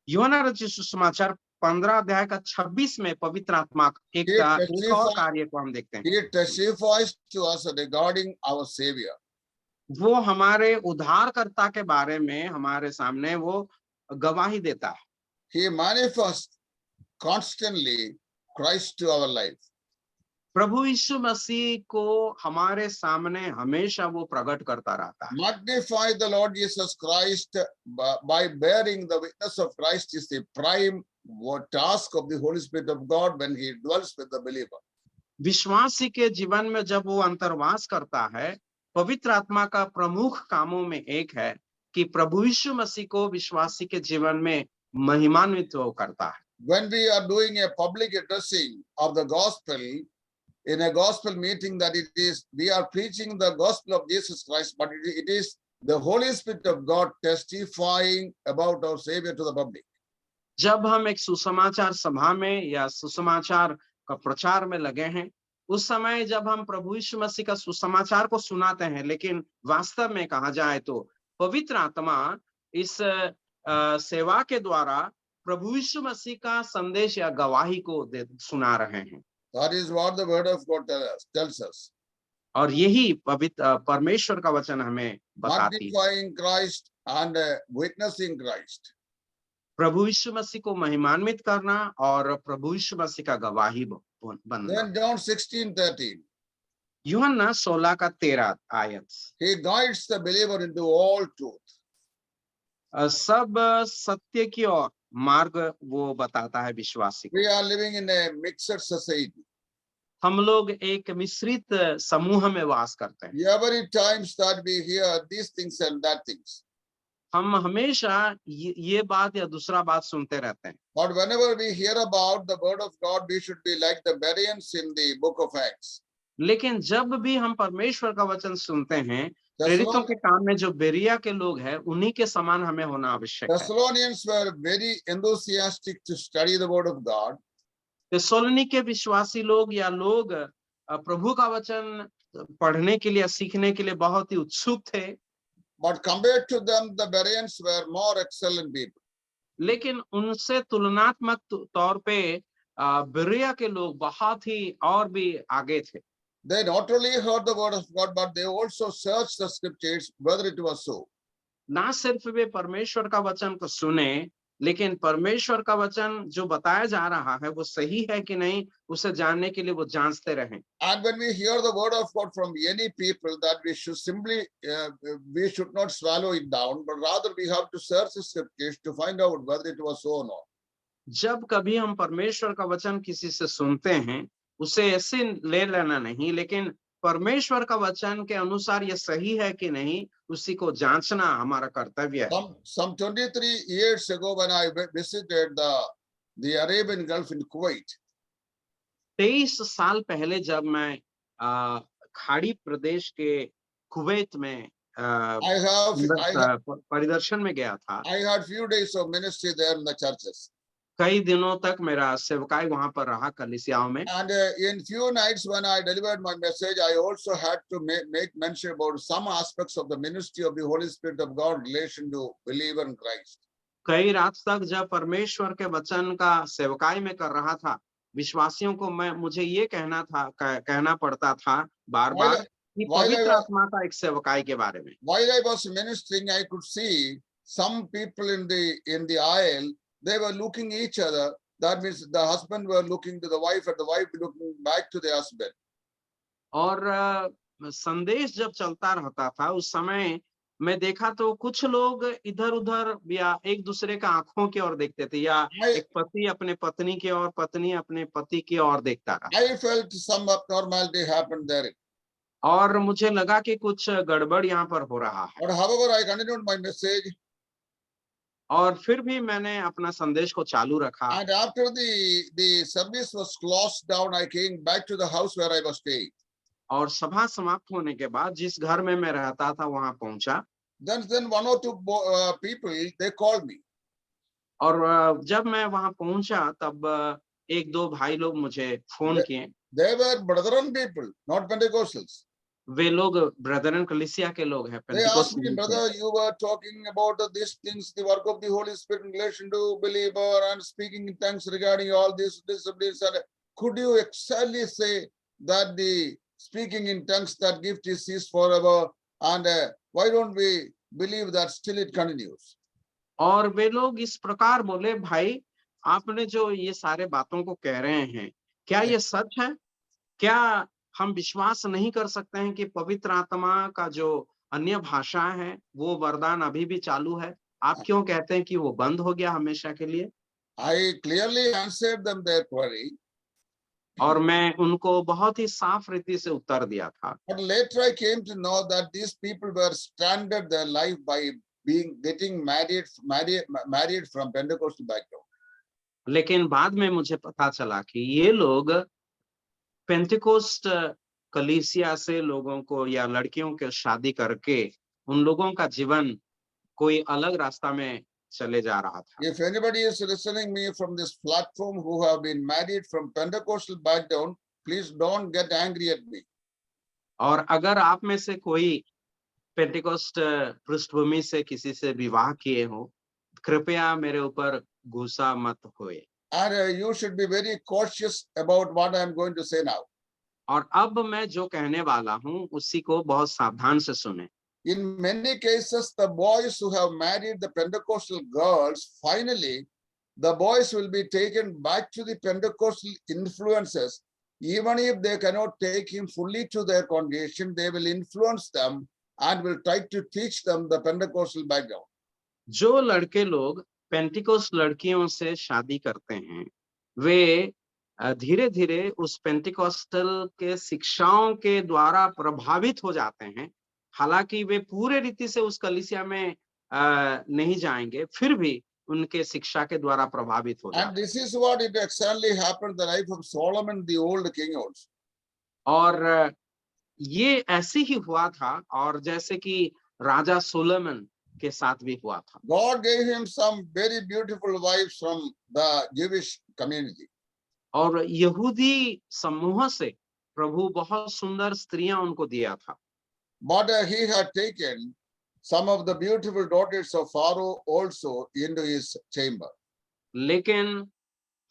यूहन्ना रचित सुसमाचार 15 अध्याय 26 में पवित्र आत्मा एक He और कार्य को हम देखते हैं। He testifies to us regarding our Savior. वो हमारे उद्धारकर्ता के बारे में हमारे सामने वो गवाही देता है। He manifests constantly Christ to our life. प्रभु यीशु मसीह को हमारे सामने हमेशा वो प्रकट करता रहता है। Magnify the Lord Jesus Christ by bearing the witness of Christ is the prime task of the Holy Spirit of God when He dwells with the believer. विश्वासी के जीवन में जब वो अंतर्वास करता है, पवित्र आत्मा का प्रमुख कामों में एक है कि प्रभु यीशु मसीह को विश्वासी के जीवन में महिमान्वित करता है। When we are doing a public addressing of the gospel in a gospel meeting, that it is we are preaching the gospel of Jesus Christ, but it is the Holy Spirit of God testifying about our Savior to the public. जब हम एक सुसमाचार सभा में या सुसमाचार का प्रचार में लगे हैं, उस समय जब हम प्रभु यीशु मसीह का सुसमाचार को सुनाते हैं, लेकिन वास्तव में कहा जाए तो पवित्र आत्मा इस सेवा के द्वारा प्रभु यीशु मसीह का संदेश या गवाही को सुना रहे हैं। That is what the word of God tells us. और यही पवित्र परमेश्वर का वचन हमें बताती है। Magnifying Christ and witnessing Christ. प्रभु यीशु मसीह को महिमान्वित करना और प्रभु यीशु मसीह का गवाही बनना। Then John 16:13. यूहन्ना 16:13 He guides the believer into all truth. सब सत्य की ओर मार्ग वो बताता है विश्वासी को। We are living in a mixed society. हम लोग एक मिश्रित समूह में वास करते हैं। Every times that we hear these things and that things. हम हमेशा ये बात या दूसरा बात सुनते रहते हैं। But whenever we hear about the word of God, we should be like the Bereans in the book of Acts. लेकिन जब भी हम परमेश्वर का वचन सुनते हैं, प्रेरितों के काम में जो बेरिया के लोग हैं, उन्हीं के समान हमें होना आवश्यक है। Thessalonians were very enthusiastic to study the word of God. थिस्सलुनी के विश्वासी लोग या लोग प्रभु का वचन पढ़ने के लिए सीखने के लिए बहुत ही उत्सुक थे। But compared to them, the Bereans were more excellent people. लेकिन उनसे तुलनात्मक तौर पे बेरिया के लोग बहुत ही और भी आगे थे। They not only heard the word of God, but they also searched the scriptures whether it was so. ना सिर्फ वे परमेश्वर का वचन को सुने, लेकिन परमेश्वर का वचन जो बताया जा रहा है वो सही है कि नहीं, उसे जानने के लिए वो जांचते रहें। And when we hear the word of God from any people, that we should simply we should not swallow it down, but rather we have to search the scriptures to find out whether it was so or not. जब कभी हम परमेश्वर का वचन किसी से सुनते हैं, उसे ऐसे ले लेना नहीं, लेकिन परमेश्वर का वचन के अनुसार ये सही है कि नहीं, उसी को जांचना हमारा कर्तव्य है। Some 23 years ago, when I visited the Arabian Gulf in Kuwait, 23 साल पहले जब मैं खाड़ी प्रदेश के कुवैत में परिदर्शन में गया था, I had few days of ministry there in the churches. कई दिनों तक मेरा सेवकाई वहां पर रहा कलीसियाओं में। And in few nights when I delivered my message, I also had to make mention about some aspects of the ministry of the Holy Spirit of God in relation to believer in Christ. कई रात तक जब परमेश्वर के वचन का सेवकाई में कर रहा था, विश्वासियों को मुझे ये कहना पड़ता था बार-बार कि पवित्र आत्मा का एक सेवकाई के बारे में। While I was ministering, I could see some people in the aisle. They were looking each other. That means the husband were looking to the wife and the wife looking back to the husband. और संदेश जब चलता रहता था, उस समय मैं देखा तो कुछ लोग इधर-उधर या एक दूसरे का आंखों की ओर देखते थे, या एक पति अपने पत्नी की ओर, पत्नी अपने पति की ओर देखता रहा। I felt some abnormality happened there. और मुझे लगा कि कुछ गड़बड़ यहाँ पर हो रहा है। But however, I continued my message. और फिर भी मैंने अपना संदेश को चालू रखा। And after the service was closed down, I came back to the house where I was staying. और सभा समाप्त होने के बाद जिस घर में मैं रहता था वहां पहुंचा। Then one or two people, they called me. और जब मैं वहां पहुंचा तब एक दो भाई लोग मुझे फोन किए। They were Brethren people, not Pentecostals. वे लोग ब्रदरन कलीसिया के लोग हैं। They asked Pentecost me, brother, you were talking about these things, the work of the Holy Spirit in relation to believer and speaking in tongues regarding all this. And could you exactly say that the speaking in tongues, that gift is ceased forever? And why don't we believe that still it continues? और वे लोग इस प्रकार बोले, भाई आपने जो ये सारे बातों को कह रहे हैं, क्या ये सच है? क्या हम विश्वास नहीं कर सकते हैं कि पवित्र आत्मा का जो अन्य भाषा है वो वरदान अभी भी चालू है? आप क्यों कहते हैं कि वो बंद हो गया हमेशा के लिए? I clearly answered them their query. और मैं उनको बहुत ही साफ रीति से उत्तर दिया था। But later I came to know that these people were stranded their life by getting married from Pentecostal background. लेकिन बाद में मुझे पता चला कि ये लोग पेंटिकोस्ट कलीसिया से लोगों को या लड़कियों के शादी करके उन लोगों का जीवन कोई अलग रास्ता में चले जा रहा था। If anybody is listening me from this platform who have been married from Pentecostal background, please don't get angry at me. और अगर आप में से कोई पेंटिकोस्ट पृष्ठभूमि से किसी से विवाह किए हो, कृपया मेरे ऊपर गुस्सा मत होए। And you should be very cautious about what I am going to say now. और अब मैं जो कहने वाला हूँ उसी को बहुत सावधान से सुने। In many cases, the boys who have married the Pentecostal girls, finally, the boys will be taken back to the Pentecostal influences. Even if they cannot take him fully to their congregation, they will influence them and will try to teach them the Pentecostal background. जो लड़के लोग Pentecost लड़कियों से शादी करते हैं, वे धीरे धीरे उस पेंटिकोस्टल के शिक्षाओं के द्वारा प्रभावित हो जाते हैं। हालांकि वे पूरे रीति से उस कलीसिया में नहीं जाएंगे, फिर भी उनके शिक्षा के द्वारा प्रभावित हो जाते हैं। And this is what it exactly happened in the life of Solomon, the old king also. और ये ऐसे ही हुआ था, और जैसे कि राजा सोलोमन के साथ भी हुआ था। God gave him some very beautiful wives from the Jewish community. और यहूदी समूह से प्रभु बहुत सुंदर स्त्रियां उनको दिया था। But he had taken some of the beautiful daughters of Pharaoh also into his chamber. लेकिन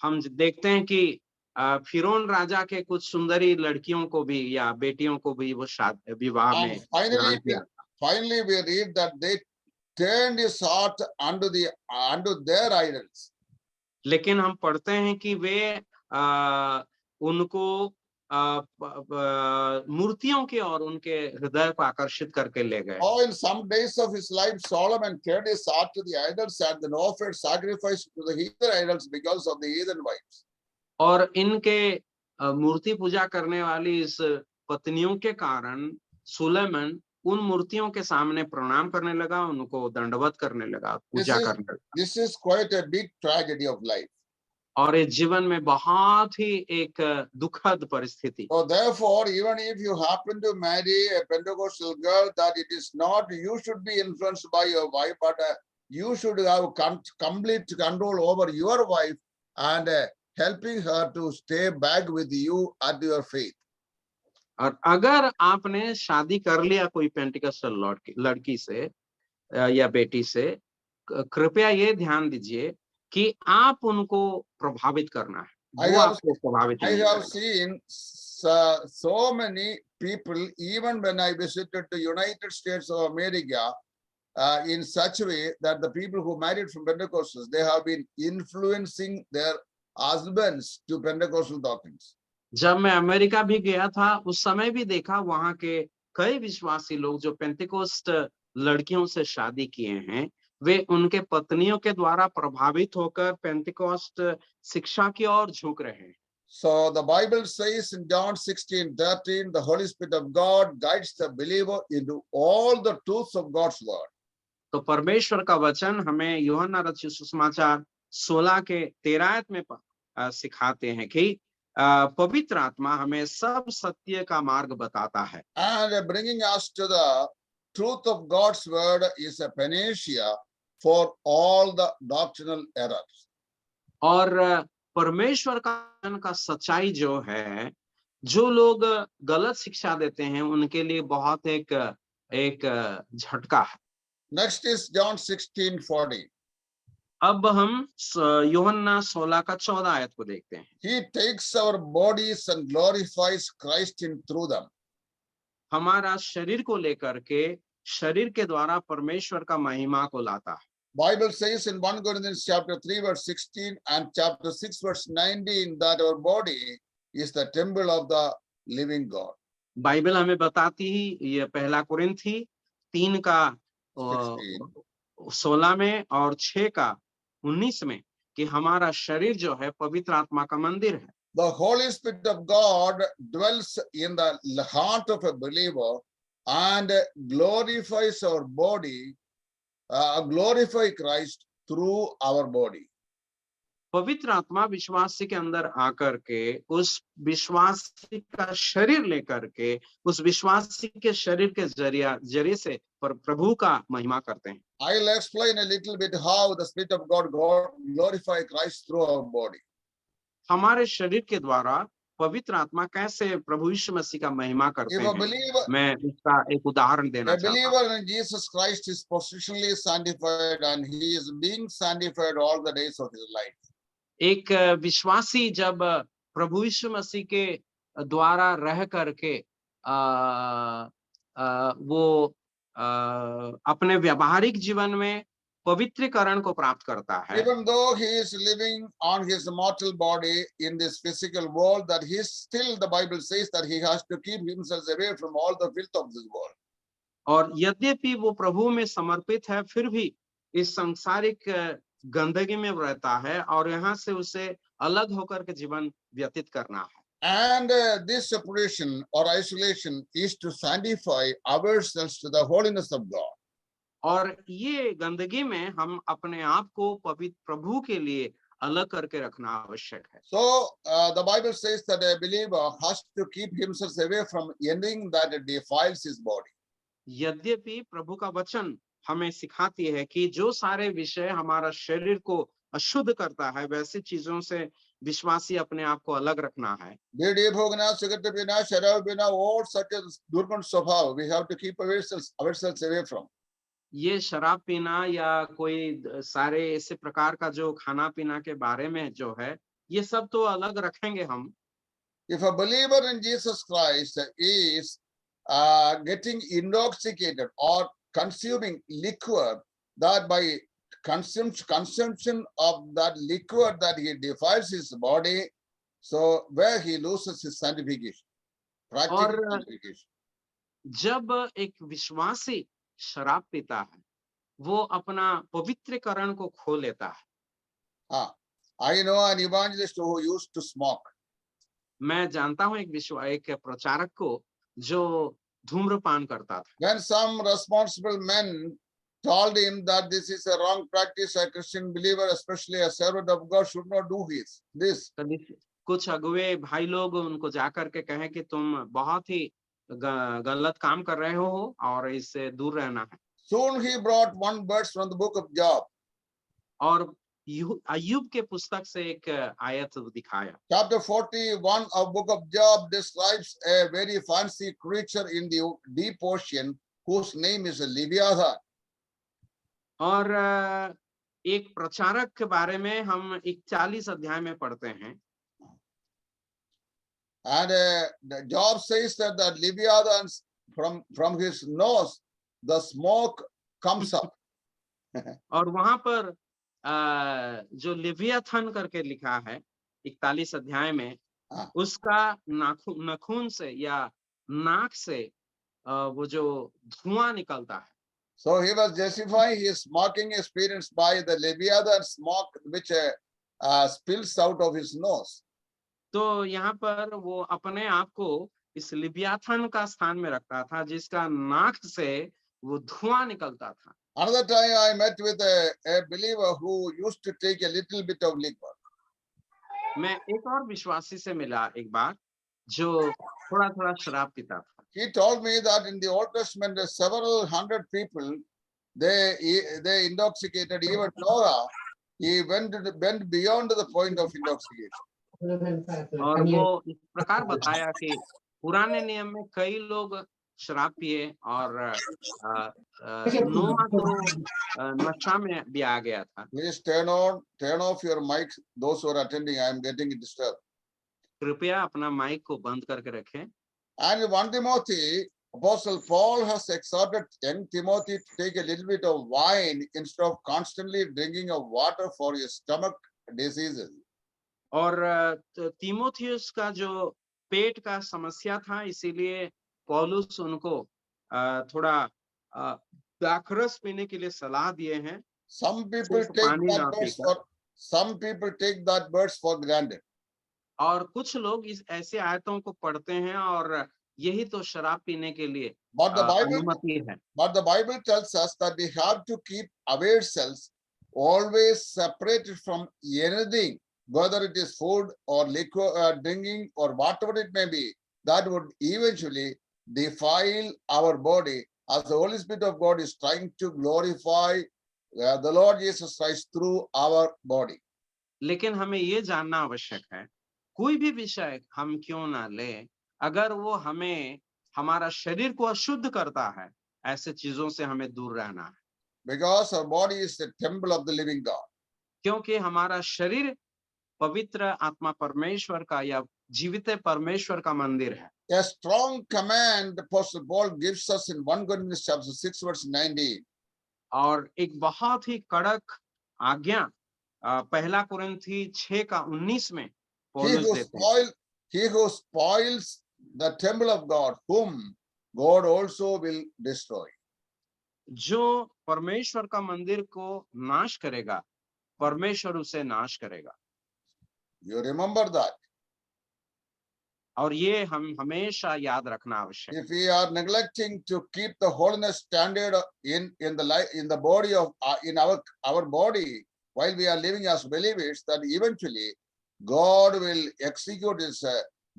हम देखते हैं कि फिरौन राजा के कुछ सुंदरी लड़कियों को भी या बेटियों को भी वो विवाह में ग्रहण किया। Finally, we read that they turned his heart unto their idols. लेकिन हम पढ़ते हैं कि वे उनको मूर्तियों के और उनके हृदय को आकर्षित करके ले गए। Oh, in some days of his life, Solomon turned his heart to the idols and then offered sacrifice to the heathen idols because of the heathen wives. और इनके मूर्ति पूजा करने वाली इस पत्नियों के कारण सुलेमान उन मूर्तियों के सामने प्रणाम करने लगा, उनको दंडवत करने लगा, पूजा करने लगा। This is quite a big tragedy of life. और इस जीवन में बहुत ही एक दुखद परिस्थिति। So therefore, even if you happen to marry a Pentecostal girl, that it is not you should be influenced by your wife, but you should have complete control over your wife and helping her to stay back with you at your faith. और अगर आपने शादी कर लिया कोई Pentecostal लड़की से या बेटी से, कृपया ये ध्यान दीजिए कि आप उनको प्रभावित करना है, वो आपको प्रभावित नहीं करेगा। I have seen so many people, even when I visited the United States of America, in such a way that the people who married from Pentecostals, they have been influencing their husbands to Pentecostal doctrines. जब मैं America भी गया था, उस समय भी देखा वहां के कई विश्वासी लोग जो पेंटिकोस्ट लड़कियों से शादी किए हैं, वे उनके पत्नियों के द्वारा प्रभावित होकर पेंटिकोस्ट शिक्षा की ओर झुक रहे हैं। So the Bible says in John 16:13, the Holy Spirit of God guides the believer into all the truths of God's word. तो परमेश्वर का वचन हमें यूहन्ना रचित सुसमाचार 16 के 13 में सिखाते हैं कि पवित्र आत्मा हमें सब सत्य का मार्ग बताता है। And bringing us to the truth of God's word is a panacea for all the doctrinal errors. और परमेश्वर का वचन का सच्चाई जो है, जो लोग गलत शिक्षा देते हैं उनके लिए बहुत एक झटका है। Next is John 16:40. अब हम यूहन्ना 16 का 14 आयत को देखते हैं। He takes our bodies and glorifies Christ in through them. हमारा शरीर को लेकर के शरीर के द्वारा परमेश्वर का महिमा को लाता है। Bible says in 1 Corinthians chapter 3 verse 16 and chapter 6 verse 19 that our body is the temple of the living God. Bible हमें बताती ही, ये पहला कुरिन्थी 3 का 16 में और 6 का 19 में कि हमारा शरीर जो है पवित्र आत्मा का मंदिर है। The Holy Spirit of God dwells in the heart of a believer and glorifies our body, glorify Christ through our body. पवित्र आत्मा विश्वासी के अंदर आकर के उस विश्वासी का शरीर लेकर के उस विश्वासी के शरीर के जरिए से प्रभु का महिमा करते हैं। I'll explain a little bit how the Spirit of God glorify Christ through our body. हमारे शरीर के द्वारा पवित्र आत्मा कैसे प्रभु यीशु मसीह का महिमा करते हैं, मैं इसका एक उदाहरण देना चाहता हूँ। A believer in Jesus Christ is positionally sanctified and he is being sanctified all the days of his life. एक विश्वासी जब प्रभु यीशु मसीह के द्वारा रह करके वो अपने व्यावहारिक जीवन में पवित्रीकरण को प्राप्त करता है। Even though he is living on his mortal body in this physical world, that he still, the Bible says that he has to keep himself away from all the filth of this world. और यद्यपि वो प्रभु में समर्पित है, फिर भी इस सांसारिक गंदगी में रहता है और यहाँ से उसे अलग होकर के जीवन व्यतीत करना है। And this separation or isolation is to sanctify ourselves to the holiness of God. और ये गंदगी में हम अपने आप को पवित्र प्रभु के लिए अलग करके रखना आवश्यक है। So the Bible says that a believer has to keep himself away from anything that defiles his body. यद्यपि प्रभु का वचन हमें सिखाती है कि जो सारे विषय हमारा शरीर को अशुद्ध करता है, वैसी चीजों से विश्वासी अपने आप को अलग रखना है। All such a durgund स्वभाव we have to keep ourselves away from. ये शराब पीना या कोई सारे ऐसे प्रकार का जो खाना पीना के बारे में जो है, ये सब तो अलग रखेंगे हम। If a believer in Jesus Christ is getting intoxicated or consuming liquor, that by consumption of that liquor that he defiles his body, so where he loses his sanctification, practical sanctification. जब एक विश्वासी शराब पीता है, वो अपना पवित्रीकरण को खो लेता है। I know an evangelist who used to smoke. मैं जानता हूँ एक प्रचारक को जो धूम्रपान करता था। When some responsible men told him that this is a wrong practice, a Christian believer, especially a servant of God, should not do this. कुछ अगुवे भाई लोग उनको जाकर के कहें कि तुम बहुत ही गलत काम कर रहे हो और इससे दूर रहना है। Soon he brought one verse from the book of Job. और अय्यूब के पुस्तक से एक आयत दिखाया। Chapter 41 of book of Job describes a very fancy creature in the deep ocean whose name is Leviathan. और एक प्रचारक के बारे में हम 41 अध्याय में पढ़ते हैं। And Job says that the Leviathan from his nose the smoke comes up. और वहां पर जो लेवियाथन करके लिखा है 41 अध्याय में, उसका नाखून से या नाक से वो जो धुआं निकलता है। So he was justifying his smoking experience by the Leviathan smoke which spills out of his nose. तो यहाँ पर वो अपने आप को इस लेवियाथन का स्थान में रखता था जिसका नाक से वो धुआं निकलता था। Another time I met with a believer who used to take a little bit of liquor. मैं एक और विश्वासी से मिला एक बार, जो थोड़ा थोड़ा शराब पीता था। He told me that in the Old Testament, there are several hundred people, they intoxicated. Even Noah, he went beyond the point of intoxication. और वो इस प्रकार बताया कि पुराने नियम में कई लोग शराब पिए और नोआ तो नशा में भी आ गया था। Please turn off your mic. Those who are attending, I am getting disturbed. कृपया अपना माइक को बंद करके रखें। And in 1 Timothy, Apostle Paul has exhorted young Timothy to take a little bit of wine instead of constantly drinking of water for his stomach diseases. और तीमोथियस का जो पेट का समस्या था, इसीलिए पौलुस उनको थोड़ा द्राक्षरस पीने के लिए सलाह दिए हैं। Some people सिर्फ take पानी ना that verse पीकर। some people take that verse for granted. और कुछ लोग इस ऐसे आयतों को पढ़ते हैं और यही तो शराब पीने के लिए But अनुमति है। the Bible tells us that we have to keep ourselves always separated from anything, whether it is food or liquor, drinking or whatever it may be, that would eventually defile our body, as the Holy Spirit of God is trying to glorify the Lord Jesus Christ through our body. लेकिन हमें ये जानना आवश्यक है, कोई भी विषय हम क्यों ना ले, अगर वो हमें हमारा शरीर को अशुद्ध करता है, ऐसे चीजों से हमें दूर रहना है। Because our body is the temple of the living God. क्योंकि हमारा शरीर पवित्र आत्मा परमेश्वर का या जीवित परमेश्वर का मंदिर है। A strong command Apostle Paul gives us in 1 Corinthians chapter 6 verse 19. और एक बहुत ही कड़क आज्ञा पहला कुरिन्थी 6 का 19 में पौलुस देते हैं। He who spoils the temple of God, whom God also will destroy. जो परमेश्वर का मंदिर को नाश करेगा, परमेश्वर उसे नाश करेगा। You remember that. और ये हम हमेशा याद रखना आवश्यक है। If we are neglecting to keep the holiness standard in the body of in our body while we are living as believers, that eventually God will execute his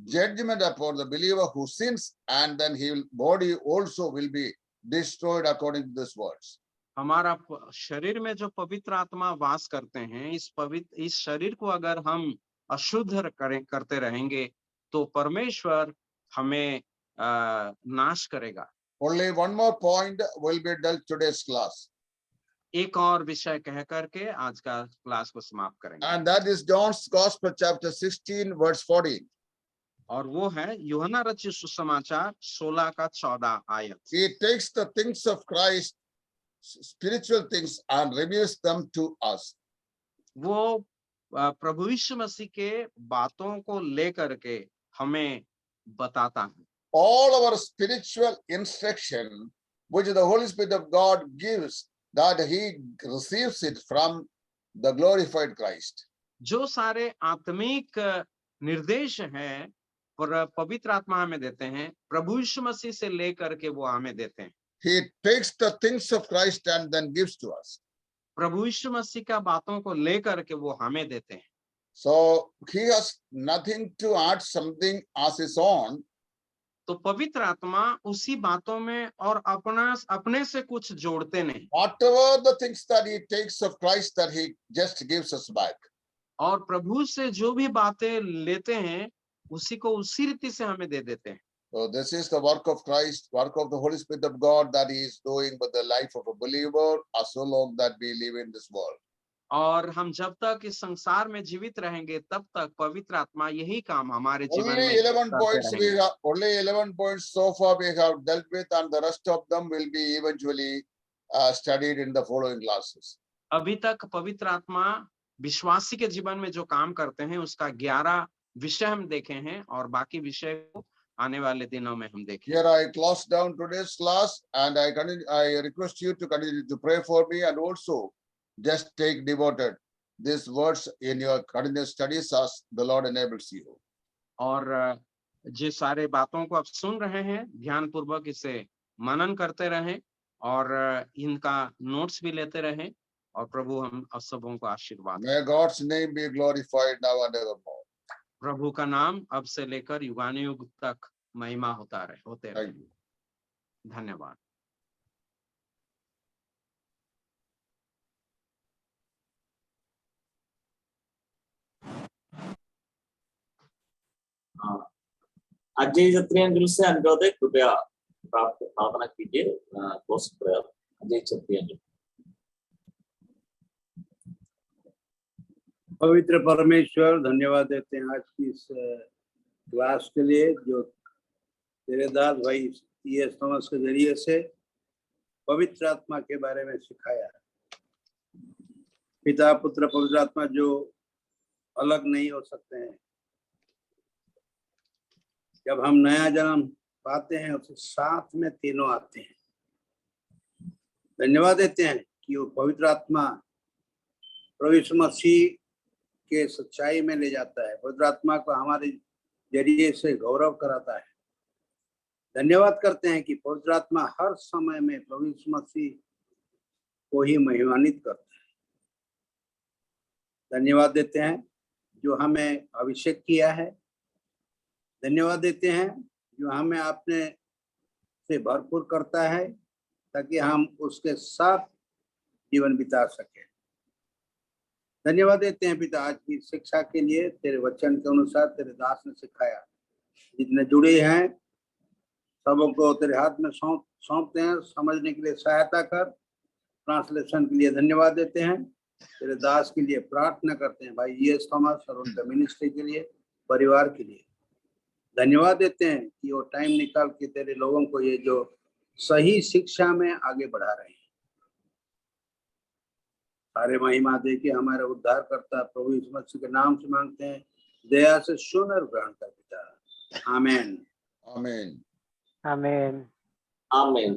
judgment upon the believer who sins, and then his body also will be destroyed according to this words. हमारा शरीर में जो पवित्र आत्मा वास करते हैं, इस शरीर को अगर हम अशुद्ध करते रहेंगे तो परमेश्वर हमें नाश करेगा। Only one more point will be dealt today's class. एक और विषय कह करके आज का क्लास को समाप्त करेंगे। And that is John's Gospel chapter 16 verse 14. और वो है यूहन्ना रचित सुसमाचार 16 का 14 आयत। He takes the things of Christ, spiritual things, and reveals them to us. वो प्रभु यीशु मसीह के बातों को लेकर के हमें बताता है। All our spiritual instruction, which the Holy Spirit of God gives, that he receives it from the glorified Christ. जो सारे आत्मिक निर्देश हैं पवित्र आत्मा हमें देते हैं, प्रभु यीशु मसीह से लेकर के वो हमें देते हैं। He takes the things of Christ and then gives to us. प्रभु यीशु मसीह का बातों को लेकर के वो हमें देते हैं। So he has nothing to add something as his own. तो पवित्र आत्मा उसी बातों में और अपने से कुछ जोड़ते नहीं। Whatever the things that he takes of Christ, that he just gives us back. और प्रभु से जो भी बातें लेते हैं उसी को उसी रीति से हमें दे देते हैं। So this is the work of Christ, work of the Holy Spirit of God that he is doing with the life of a believer as so long that we live in this world. और हम जब तक इस संसार में जीवित रहेंगे तब तक पवित्र आत्मा यही काम हमारे जीवन में करते रहेंगे। Only 11 points so far we have dealt with, and the rest of them will be eventually studied in the following classes. अभी तक पवित्र आत्मा विश्वासी के जीवन में जो काम करते हैं उसका 11 विषय हम देखे हैं और बाकी विषय को आने वाले दिनों में हम देखेंगे। Here I close down today's class, and I request you to continue to pray for me, and also just take devoted these words in your continuous studies as the Lord enables you. और जिस सारे बातों को आप सुन रहे हैं ध्यान पूर्वक इसे मनन करते रहें और इनका नोट्स भी लेते रहें और प्रभु हम सबों को आशीर्वाद दें। May God's name be glorified now and evermore. प्रभु का नाम अब से लेकर युगानुयुग तक महिमा होते रहे। Thank you. धन्यवाद। अजय क्षत्रिय से अनुरोध है, कृपया प्रार्थना कीजिए। अजय क्षत्रिय। पवित्र परमेश्वर, धन्यवाद देते हैं आज की इस क्लास के लिए जो तेरे दास भाई ये थॉमस के जरिए से पवित्र आत्मा के बारे में सिखाया। पिता पुत्र पवित्र आत्मा जो अलग नहीं हो सकते हैं। जब हम नया जन्म पाते हैं उसके साथ में तीनों आते हैं। धन्यवाद देते हैं कि वो पवित्र आत्मा प्रभु यीशु मसीह के सच्चाई में ले जाता है, पवित्र आत्मा को हमारे जरिए से गौरव कराता है। धन्यवाद करते हैं कि पवित्र आत्मा हर समय में प्रभु यीशु मसीह को ही महिमान्वित करता है। धन्यवाद देते हैं जो हमें अभिषेक किया है। धन्यवाद देते हैं जो हमें अपने से भरपूर करता है ताकि हम उसके साथ जीवन बिता सके। धन्यवाद देते हैं पिता आज की शिक्षा के लिए, तेरे वचन के अनुसार तेरे दास ने सिखाया। जितने जुड़े हैं सबों को तेरे हाथ में सौंपते हैं, समझने के लिए सहायता कर। ट्रांसलेशन के लिए धन्यवाद देते हैं। तेरे दास के लिए प्रार्थना करते हैं, भाई ये थॉमस और उनका मिनिस्ट्री के लिए, परिवार के लिए। धन्यवाद देते हैं कि वो टाइम निकाल के तेरे लोगों को ये जो सही शिक्षा में आगे बढ़ा रहे हैं। सारे महिमा दे के हमारे उद्धार करता प्रभु यीशु मसीह के नाम से मांगते हैं, दया से सुन और ग्रहण कर पिता। आमीन। Amen. Amen. आमीन।